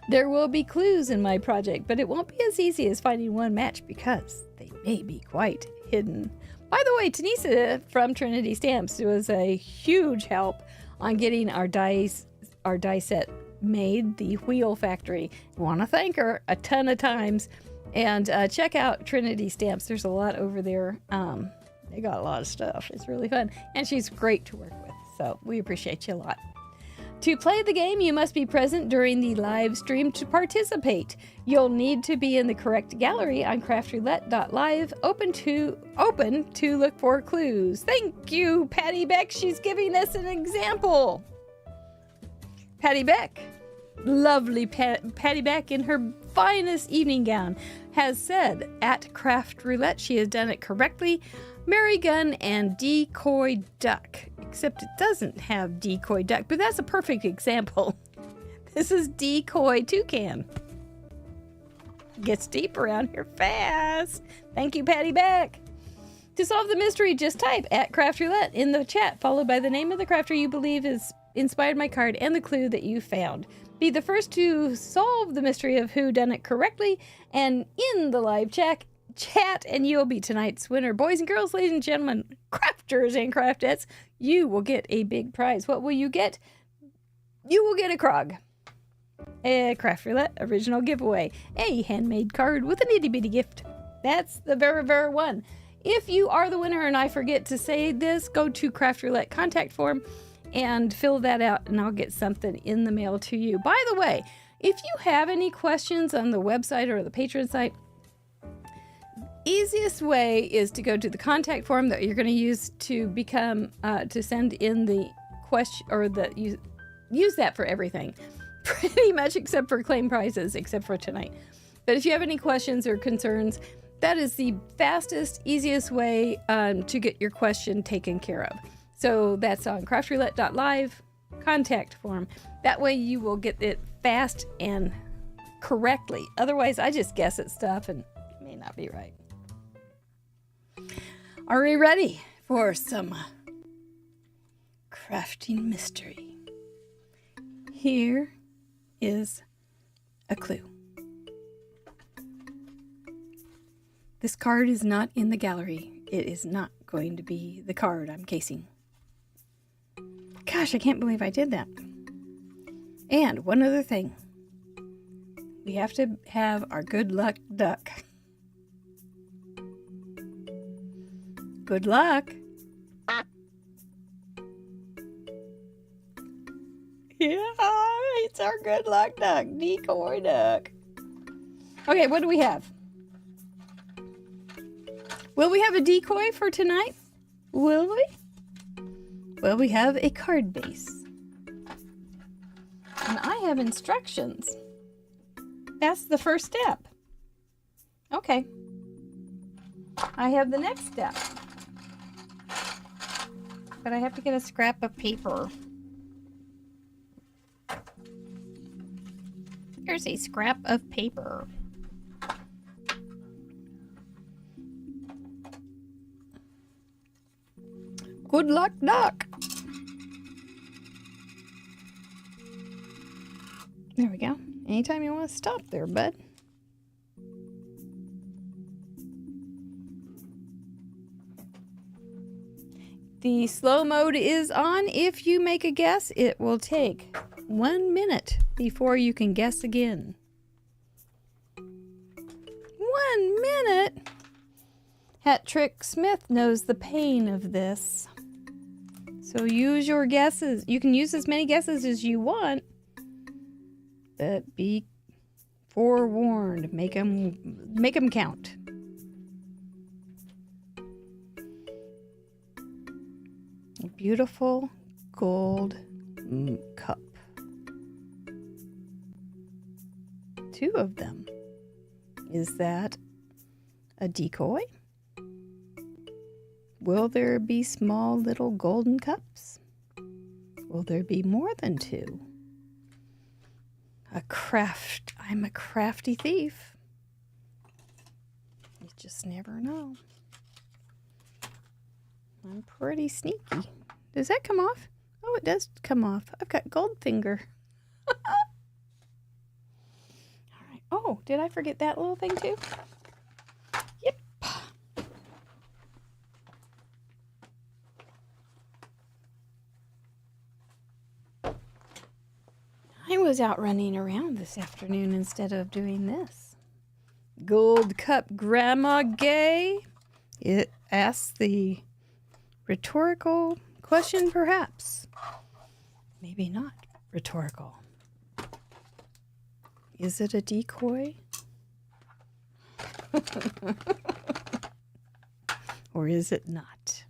There will be clues in my project, but it won't be as easy as finding one match because they may be quite hidden. By the way, Tanisa from Trinity Stamps was a huge help on getting our die set made, the Wheel Factory. I want to thank her a ton of times. And check out Trinity Stamps. There's a lot over there. They got a lot of stuff. It's really fun. And she's great to work with. So we appreciate you a lot. To play the game, you must be present during the live stream to participate. You'll need to be in the correct gallery on craftroulette.live, open to look for clues. Thank you, Patty Beck. She's giving us an example. Patty Beck, lovely Patty Beck in her finest evening gown, has said at Craft Roulette she has done it correctly. Mary Gun and Decoy Duck. Except it doesn't have Decoy Duck, but that's a perfect example. This is Decoy Toucan. Gets deep around here fast. Thank you, Patty Beck. To solve the mystery, just type at Craft Roulette in the chat, followed by the name of the crafter you believe is inspired my card and the clue that you found. Be the first to solve the mystery of Whodunit correctly and in the live chat, and you'll be tonight's winner. Boys and girls, ladies and gentlemen, crafters and craftettes, you will get a big prize. What will you get? You will get a Krog. A Craft Roulette original giveaway. A handmade card with an itty-bitty gift. That's the very, very one. If you are the winner and I forget to say this, go to Craft Roulette contact form and fill that out and I'll get something in the mail to you. By the way, if you have any questions on the website or the Patreon site, easiest way is to go to the contact form that you're going to use to become to send in the question or use that for everything, pretty much except for claim prizes, except for tonight. But if you have any questions or concerns, that is the fastest, easiest way to get your question taken care of. So that's on craftroulette.live contact form. That way you will get it fast and correctly. Otherwise, I just guess at stuff and it may not be right. Are we ready for some crafting mystery? Here is a clue. This card is not in the gallery. It is not going to be the card I'm casing. Gosh, I can't believe I did that. And one other thing. We have to have our good luck duck. Good luck. Yeah, it's our good luck duck. Decoy duck. Okay, what do we have? Will we have a decoy for tonight? Will we? Well, we have a card base. And I have instructions. That's the first step. Okay. I have the next step. But I have to get a scrap of paper. Here's a scrap of paper. Good luck, duck. There we go. Anytime you want to stop there, bud. The slow mode is on. If you make a guess, it will take 1 minute before you can guess again. 1 minute? Hat Trick Smith knows the pain of this. So use your guesses. You can use as many guesses as you want, but be forewarned. Make them count. A beautiful gold cup. 2 of them. Is that a decoy? Will there be small little golden cups? Will there be more than 2? I'm a crafty thief. You just never know. I'm pretty sneaky. Does that come off? Oh, it does come off. I've got gold finger. All right. Oh, did I forget that little thing too? Yep. I was out running around this afternoon instead of doing this. Gold cup Grandma Gay? It asks the rhetorical question, perhaps. Maybe not rhetorical. Is it a decoy? Or is it not?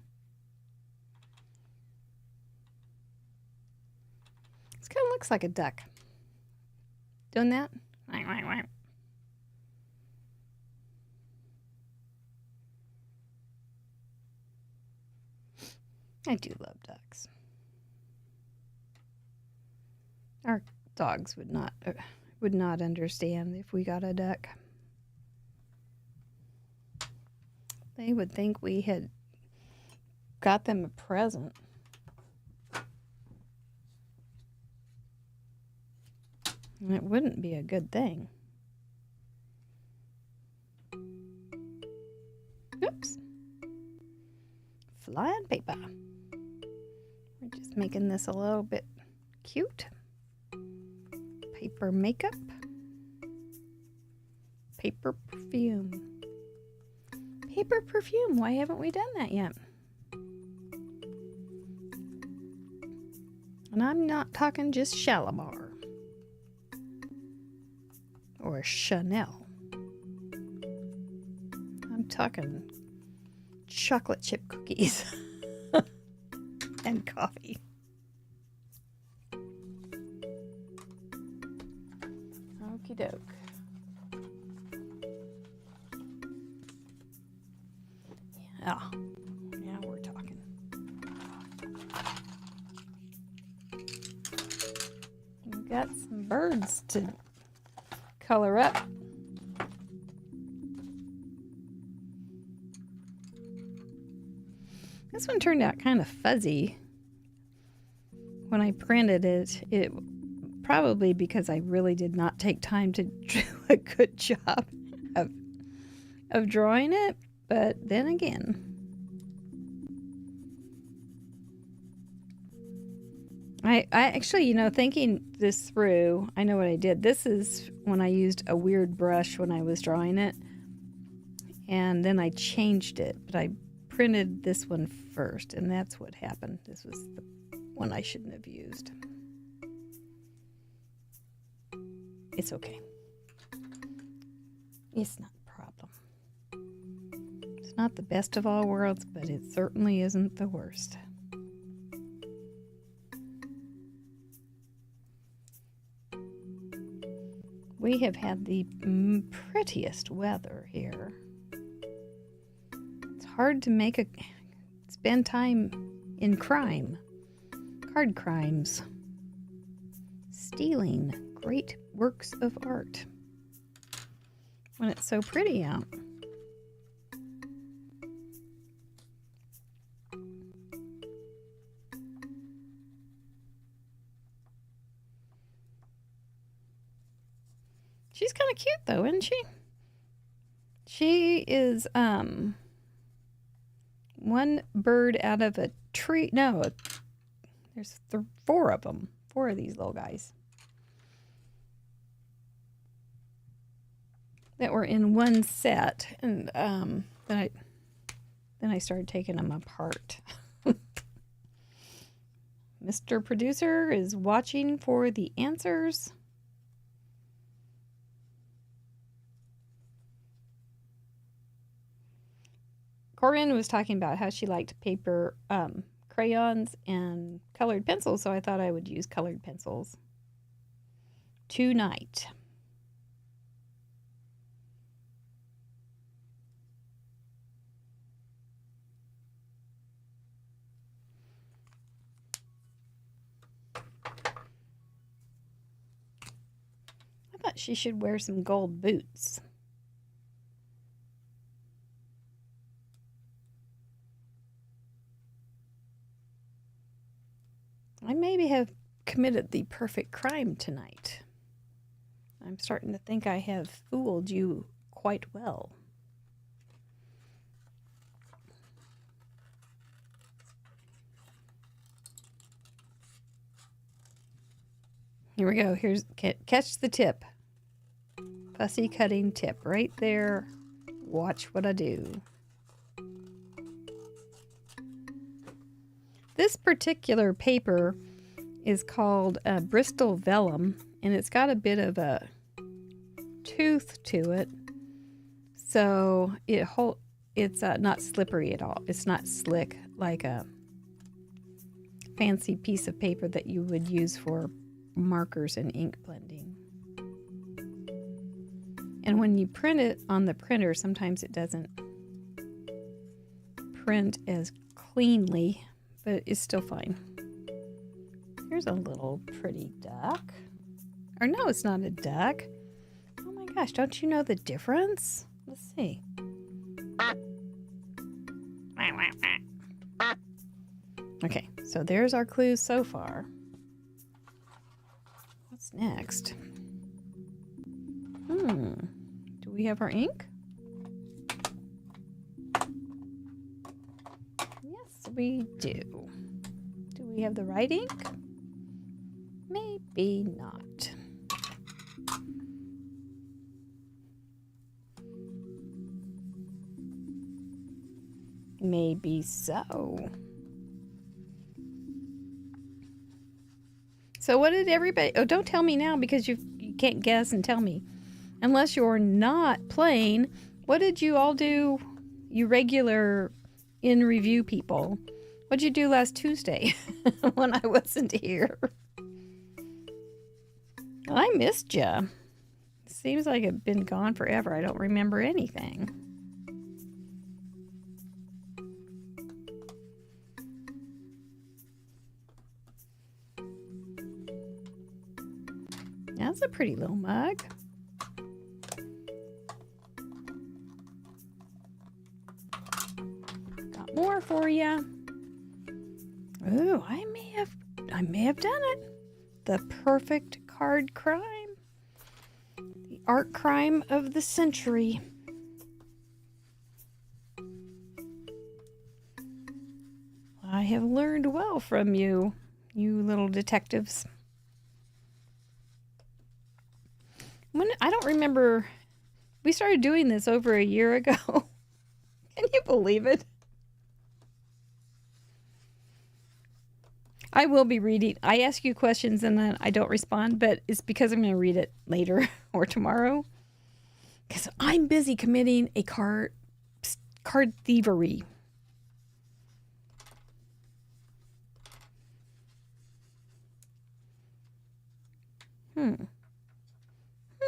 This kind of looks like a duck. Doing that? I do love ducks. Our dogs would not understand if we got a duck. They would think we had got them a present. And it wouldn't be a good thing. Oops. Flying paper. We're just making this a little bit cute. Paper makeup. Paper perfume. Paper perfume. Why haven't we done that yet? And I'm not talking just Shalimar. Or Chanel. I'm talking chocolate chip cookies and coffee. doke. Yeah. Now we're talking. We've got some birds to color up. This one turned out kind of fuzzy. When I printed it probably because I really did not take time to do a good job of drawing it. But then again, I actually, thinking this through, I know what I did. This is when I used a weird brush when I was drawing it. And then I changed it, but I printed this one first, and that's what happened. This was the one I shouldn't have used. It's okay. It's not a problem. It's not the best of all worlds, but it certainly isn't the worst. We have had the prettiest weather here. It's hard to spend time in crime. Card crimes. Stealing great works of art. When it's so pretty out. She's kind of cute though, isn't she? She is one bird out of a tree. No, there's four of them. Four of these little guys that were in one set, and then I started taking them apart. Mr. Producer is watching for the answers. Corinne was talking about how she liked paper, crayons, and colored pencils, so I thought I would use colored pencils tonight. I thought she should wear some gold boots. I maybe have committed the perfect crime tonight. I'm starting to think I have fooled you quite well. Here we go. Here's catch the tip. Fussy cutting tip right there. Watch what I do. This particular paper is called Bristol Vellum, and it's got a bit of a tooth to it, so it's not slippery at all. It's not slick like a fancy piece of paper that you would use for markers and ink blending. And when you print it on the printer, sometimes it doesn't print as cleanly, but it's still fine. Here's a little pretty duck. Or no, it's not a duck. Oh my gosh, don't you know the difference? Let's see. Okay, so there's our clues so far. What's next? Do we have our ink? Yes, we do. Do we have the right ink? Maybe not. Maybe so. So what did everybody... Oh, don't tell me now because you can't guess and tell me. Unless you're not playing, what did you all do, you regular in review people? What'd you do last Tuesday when I wasn't here? I missed ya. seems like it's been gone forever. I don't remember anything. That's a pretty little mug. Got more for you. Ooh, I may have done it. The perfect card crime. The art crime of the century. I have learned well from you, you little detectives. I don't remember. We started doing this over a year ago. Can you believe it? I will be reading. I ask you questions and then I don't respond, but it's because I'm going to read it later or tomorrow. Because I'm busy committing a card thievery.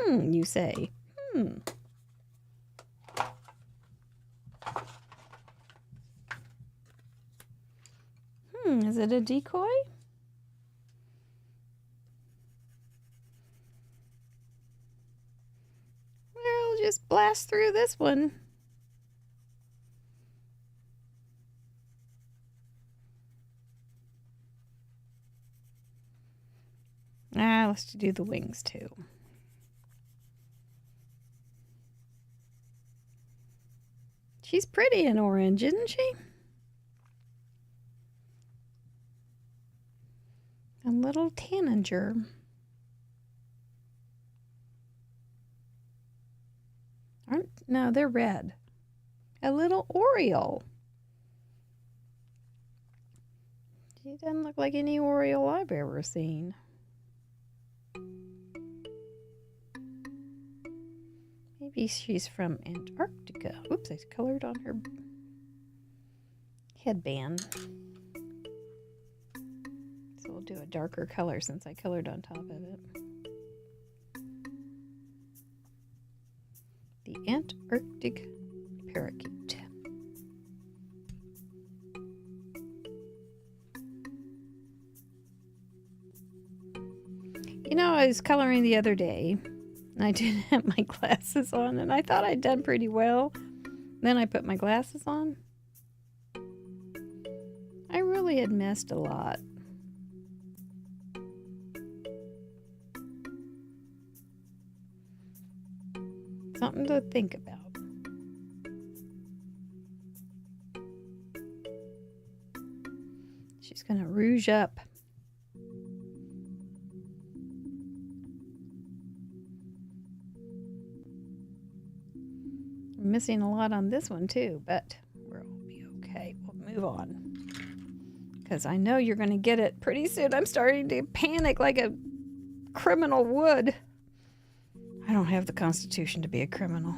You say. Is it a decoy? We'll just blast through this one. Let's do the wings too. She's pretty in orange, isn't she? A little tanager. No, they're red. A little Oriole. She doesn't look like any Oriole I've ever seen. Maybe she's from Antarctica. Oops, I colored on her headband. So we'll do a darker color since I colored on top of it. The Antarctic parakeet. You know, I was coloring the other day. I didn't have my glasses on, and I thought I'd done pretty well. Then I put my glasses on. I really had missed a lot. Something to think about. She's going to rouge up. I'm missing a lot on this one too, but we'll be okay. We'll move on. Because I know you're going to get it pretty soon. I'm starting to panic like a criminal would. I don't have the constitution to be a criminal.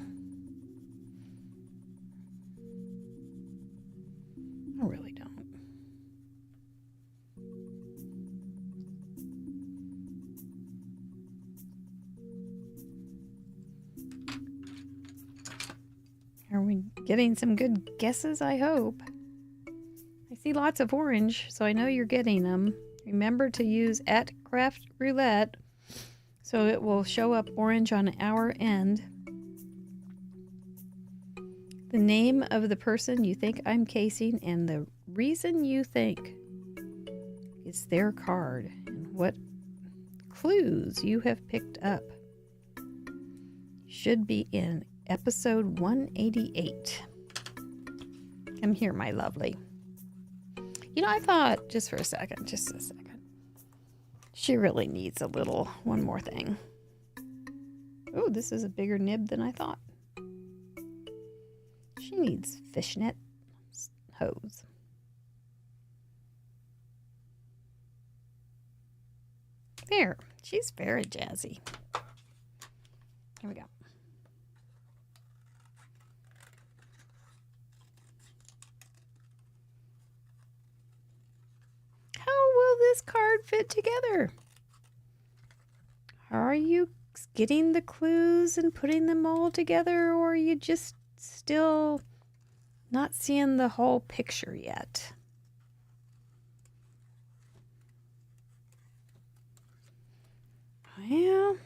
I really don't. Are we getting some good guesses? I hope. I see lots of orange, so I know you're getting them. Remember to use @CraftRoulette so it will show up orange on our end. The name of the person you think I'm casing and the reason you think it's their card and what clues you have picked up should be in episode 188. Come here, my lovely. You know, I thought, just a second. She really needs one more thing. Oh, this is a bigger nib than I thought. She needs fishnet hose. There, she's very jazzy. Here we go. How will this card fit together? Are you tasks getting the clues and putting them all together, or are you just still not seeing the whole picture yet? Well,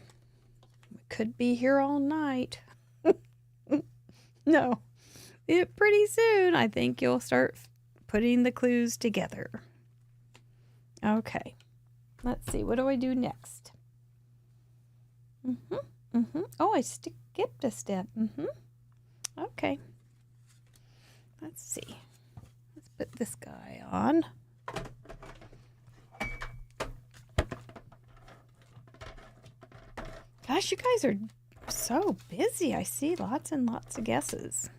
we could be here all night. No, pretty soon I think you'll start putting the clues together. Okay, let's see. What do I do next? Oh, I skipped a step. Okay. Let's see. Let's put this guy on. Gosh, you guys are so busy. I see lots and lots of guesses.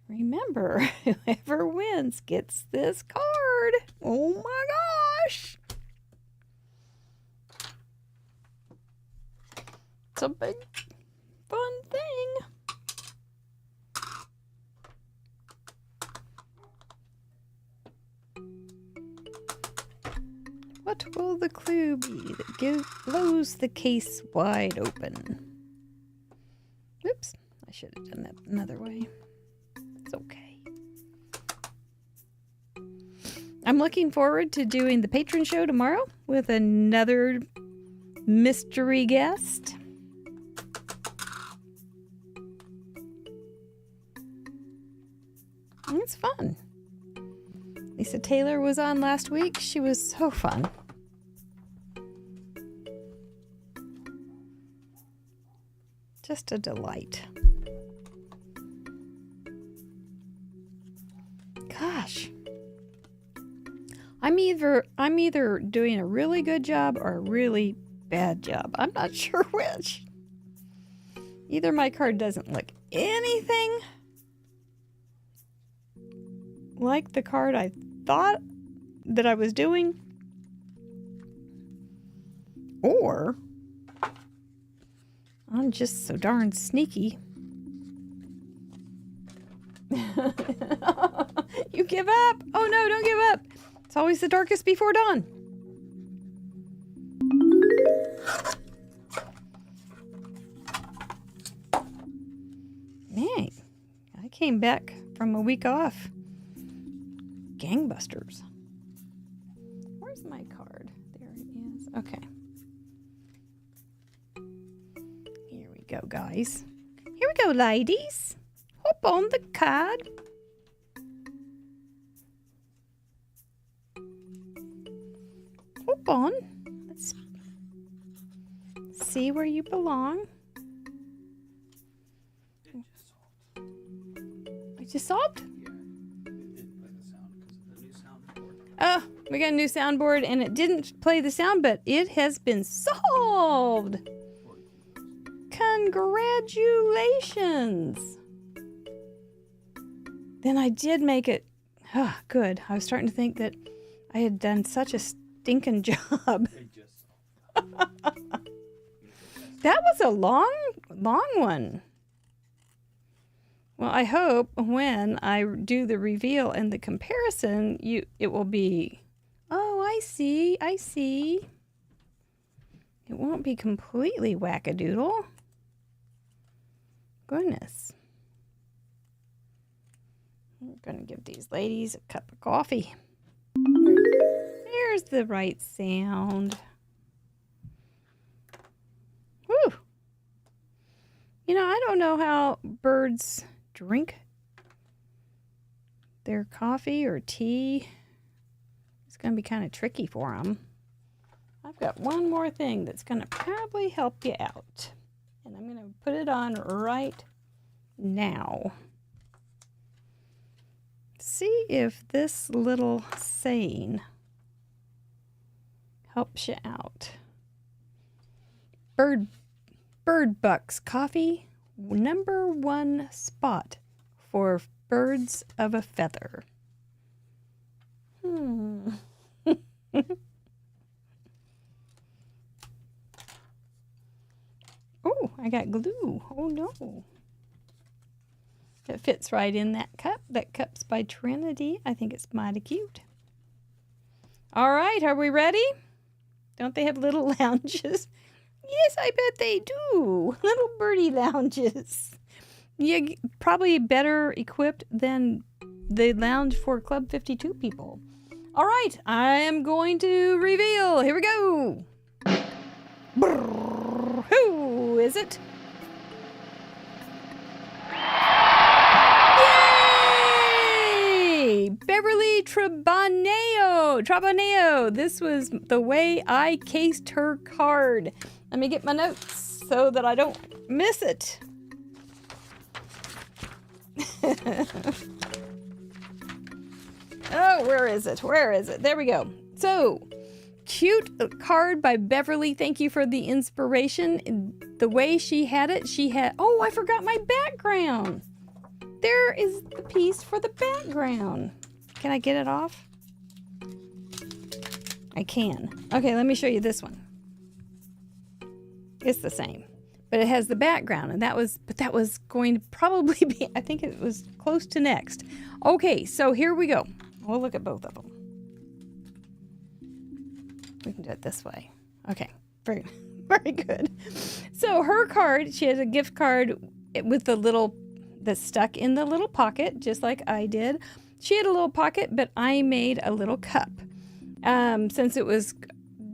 Remember, whoever wins gets this card. Oh my gosh. It's a big fun thing. What will the clue be that blows the case wide open? Oops, I should have done that another way. It's okay. I'm looking forward to doing the patron show tomorrow with another mystery guest. It's fun. Lisa Taylor was on last week. She was so fun. Just a delight. Gosh. I'm either doing a really good job or a really bad job. I'm not sure which. Either my card doesn't look anything like the card I thought that I was doing, or I'm just so darn sneaky. You give up? Oh no, don't give up. It's always the darkest before dawn. Man, I came back from a week off. Gangbusters. Where's my card? There it is. Okay. Here we go, guys. Here we go, ladies. Hop on the card. Hop on. Let's see where you belong. It just solved. Oh, we got a new soundboard, and it didn't play the sound, but it has been solved. Congratulations. Then I did make it. Oh, good. I was starting to think that I had done such a stinking job. That was a long one. Well, I hope when I do the reveal and the comparison, it will be, oh, I see. It won't be completely wackadoodle. Goodness. I'm going to give these ladies a cup of coffee. There's the right sound. Whew. You know, I don't know how birds drink their coffee or tea. It's going to be kind of tricky for them. I've got one more thing that's going to probably help you out. And I'm going to put it on right now. See if this little saying helps you out. Bird Bucks Coffee, #1 spot for birds of a feather. Oh, I got glue. Oh no. It fits right in that cup. That cup's by Trinity. I think it's mighty cute. All right, are we ready? Don't they have little lounges? Yes, I bet they do. Little birdie lounges. You're probably better equipped than the lounge for Club 52 people. All right, I am going to reveal. Here we go. Brrr, who is it? Yay! Beverly Trabaneo. This was the way I cased her card. Let me get my notes so that I don't miss it. Oh, where is it? Where is it? There we go. So, cute card by Beverly. Thank you for the inspiration. The way she had it, oh, I forgot my background. There is the piece for the background. Can I get it off? I can. Okay, let me show you this one. It's the same, but it has the background, and that was going to probably be, I think it was close to next. Okay, so here we go. We'll look at both of them. We can do it this way. Okay, very, very good. So her card, she has a gift card with that's stuck in the little pocket, just like I did. She had a little pocket, but I made a little cup. Since it was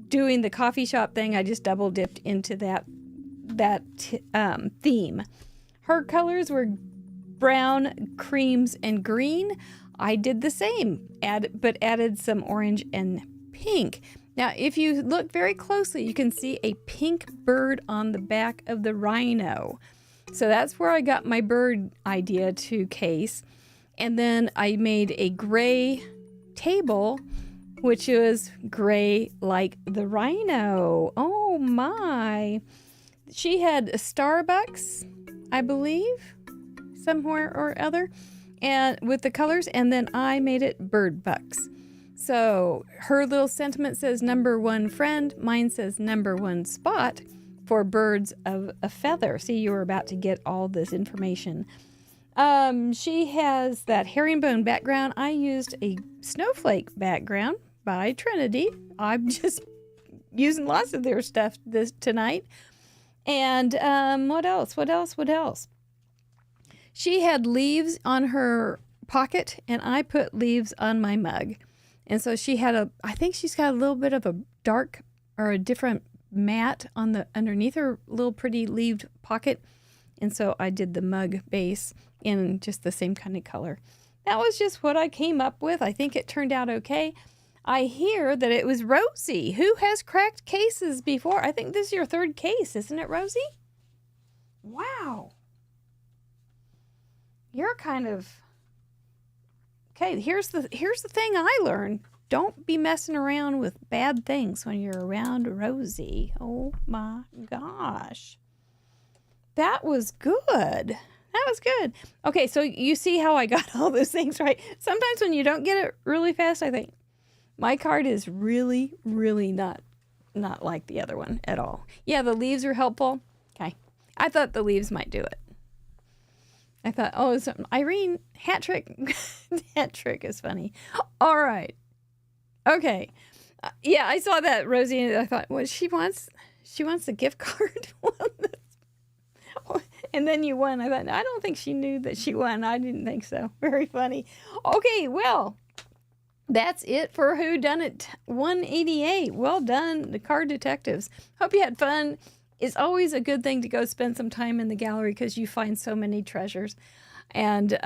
doing the coffee shop thing, I just double dipped into that theme. Her colors were brown, creams, and green. I did the same, but added some orange and pink. Now, if you look very closely, you can see a pink bird on the back of the rhino. So that's where I got my bird idea to case. And then I made a gray table, which was gray like the rhino. Oh my. She had a Starbucks, I believe, somewhere or other, and with the colors, and then I made it bird bucks. So her little sentiment says #1 friend. Mine says #1 spot for birds of a feather. See, you were about to get all this information. She has that herringbone background. I used a snowflake background by Trinity. I'm just using lots of their stuff tonight. And what else? She had leaves on her pocket, and I put leaves on my mug. And so I think she's got a little bit of a dark or a different matte on the underneath her little pretty leaved pocket. And so I did the mug base in just the same kind of color. That was just what I came up with. I think it turned out okay. I hear that it was Rosie who has cracked cases before. I think this is your third case, isn't it, Rosie? Wow. You're kind of... Okay, here's the thing I learned. Don't be messing around with bad things when you're around Rosie. Oh my gosh. That was good. That was good. Okay, so you see how I got all those things right. Sometimes when you don't get it really fast, I think, my card is really, really not like the other one at all. Yeah, the leaves are helpful. Okay. I thought the leaves might do it. I thought, oh, Irene, hat trick. Hat trick is funny. All right. Okay. Yeah, I saw that, Rosie, and I thought, well, she wants a gift card. And then you won. I thought, I don't think she knew that she won. I didn't think so. Very funny. Okay, well, that's it for Whodunit 188. Well done, the card detectives. Hope you had fun. It's always a good thing to go spend some time in the gallery because you find so many treasures. And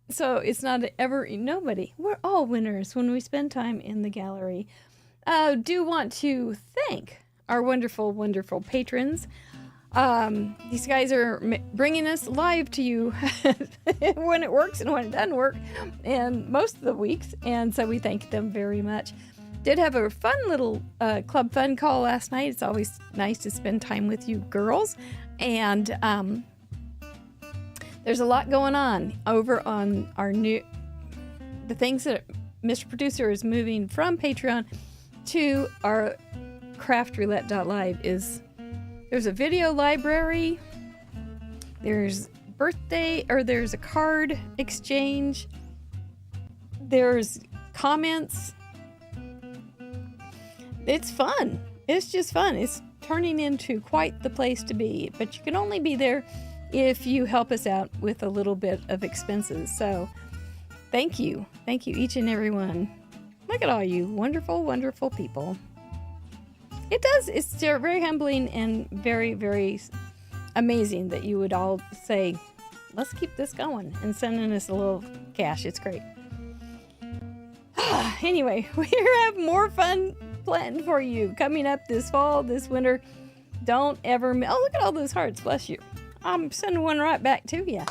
so it's not nobody. We're all winners when we spend time in the gallery. Do want to thank our wonderful, wonderful patrons. These guys are bringing us live to you when it works and when it doesn't work, and most of the weeks. And so we thank them very much. Did have a fun little club fun call last night. It's always nice to spend time with you girls. And there's a lot going on over on the things that Mr. Producer is moving from Patreon to our craftroulette.live is there's a video library, there's there's a card exchange, there's comments, it's fun. It's just fun. It's turning into quite the place to be. But you can only be there if you help us out with a little bit of expenses. So thank you. Thank you, each and every one. Look at all you wonderful, wonderful people. It does. It's very humbling and very, very amazing that you would all say, let's keep this going, and sending us a little cash. It's great. Anyway, we have more fun planned for you coming up this fall, this winter. Don't ever... Oh, look at all those hearts. Bless you. I'm sending one right back to you.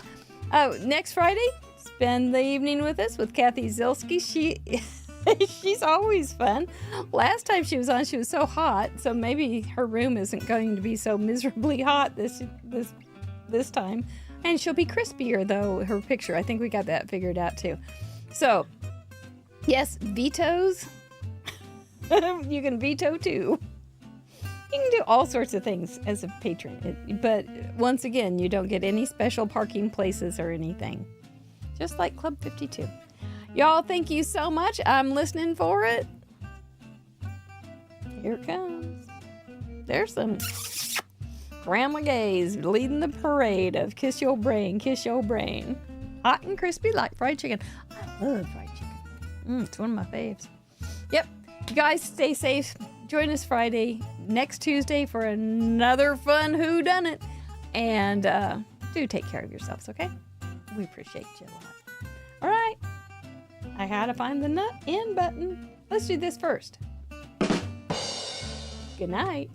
Next Friday, spend the evening with us with Kathy Zilski. She's always fun. Last time she was on, she was so hot, so maybe her room isn't going to be so miserably hot this time. And she'll be crispier, though, her picture. I think we got that figured out, too. So, yes, vetoes. You can veto, too. You can do all sorts of things as a patron. But, once again, you don't get any special parking places or anything. Just like Club 52. Y'all, thank you so much. I'm listening for it. Here it comes. There's some Grandma Gays leading the parade of Kiss Your Brain, Kiss Your Brain. Hot and crispy like fried chicken. I love fried chicken. It's one of my faves. Yep. You guys stay safe. Join us Friday, next Tuesday for another fun Whodunit. And do take care of yourselves, okay? We appreciate you a lot. All right. I had to find the nut in button. Let's do this first. Good night.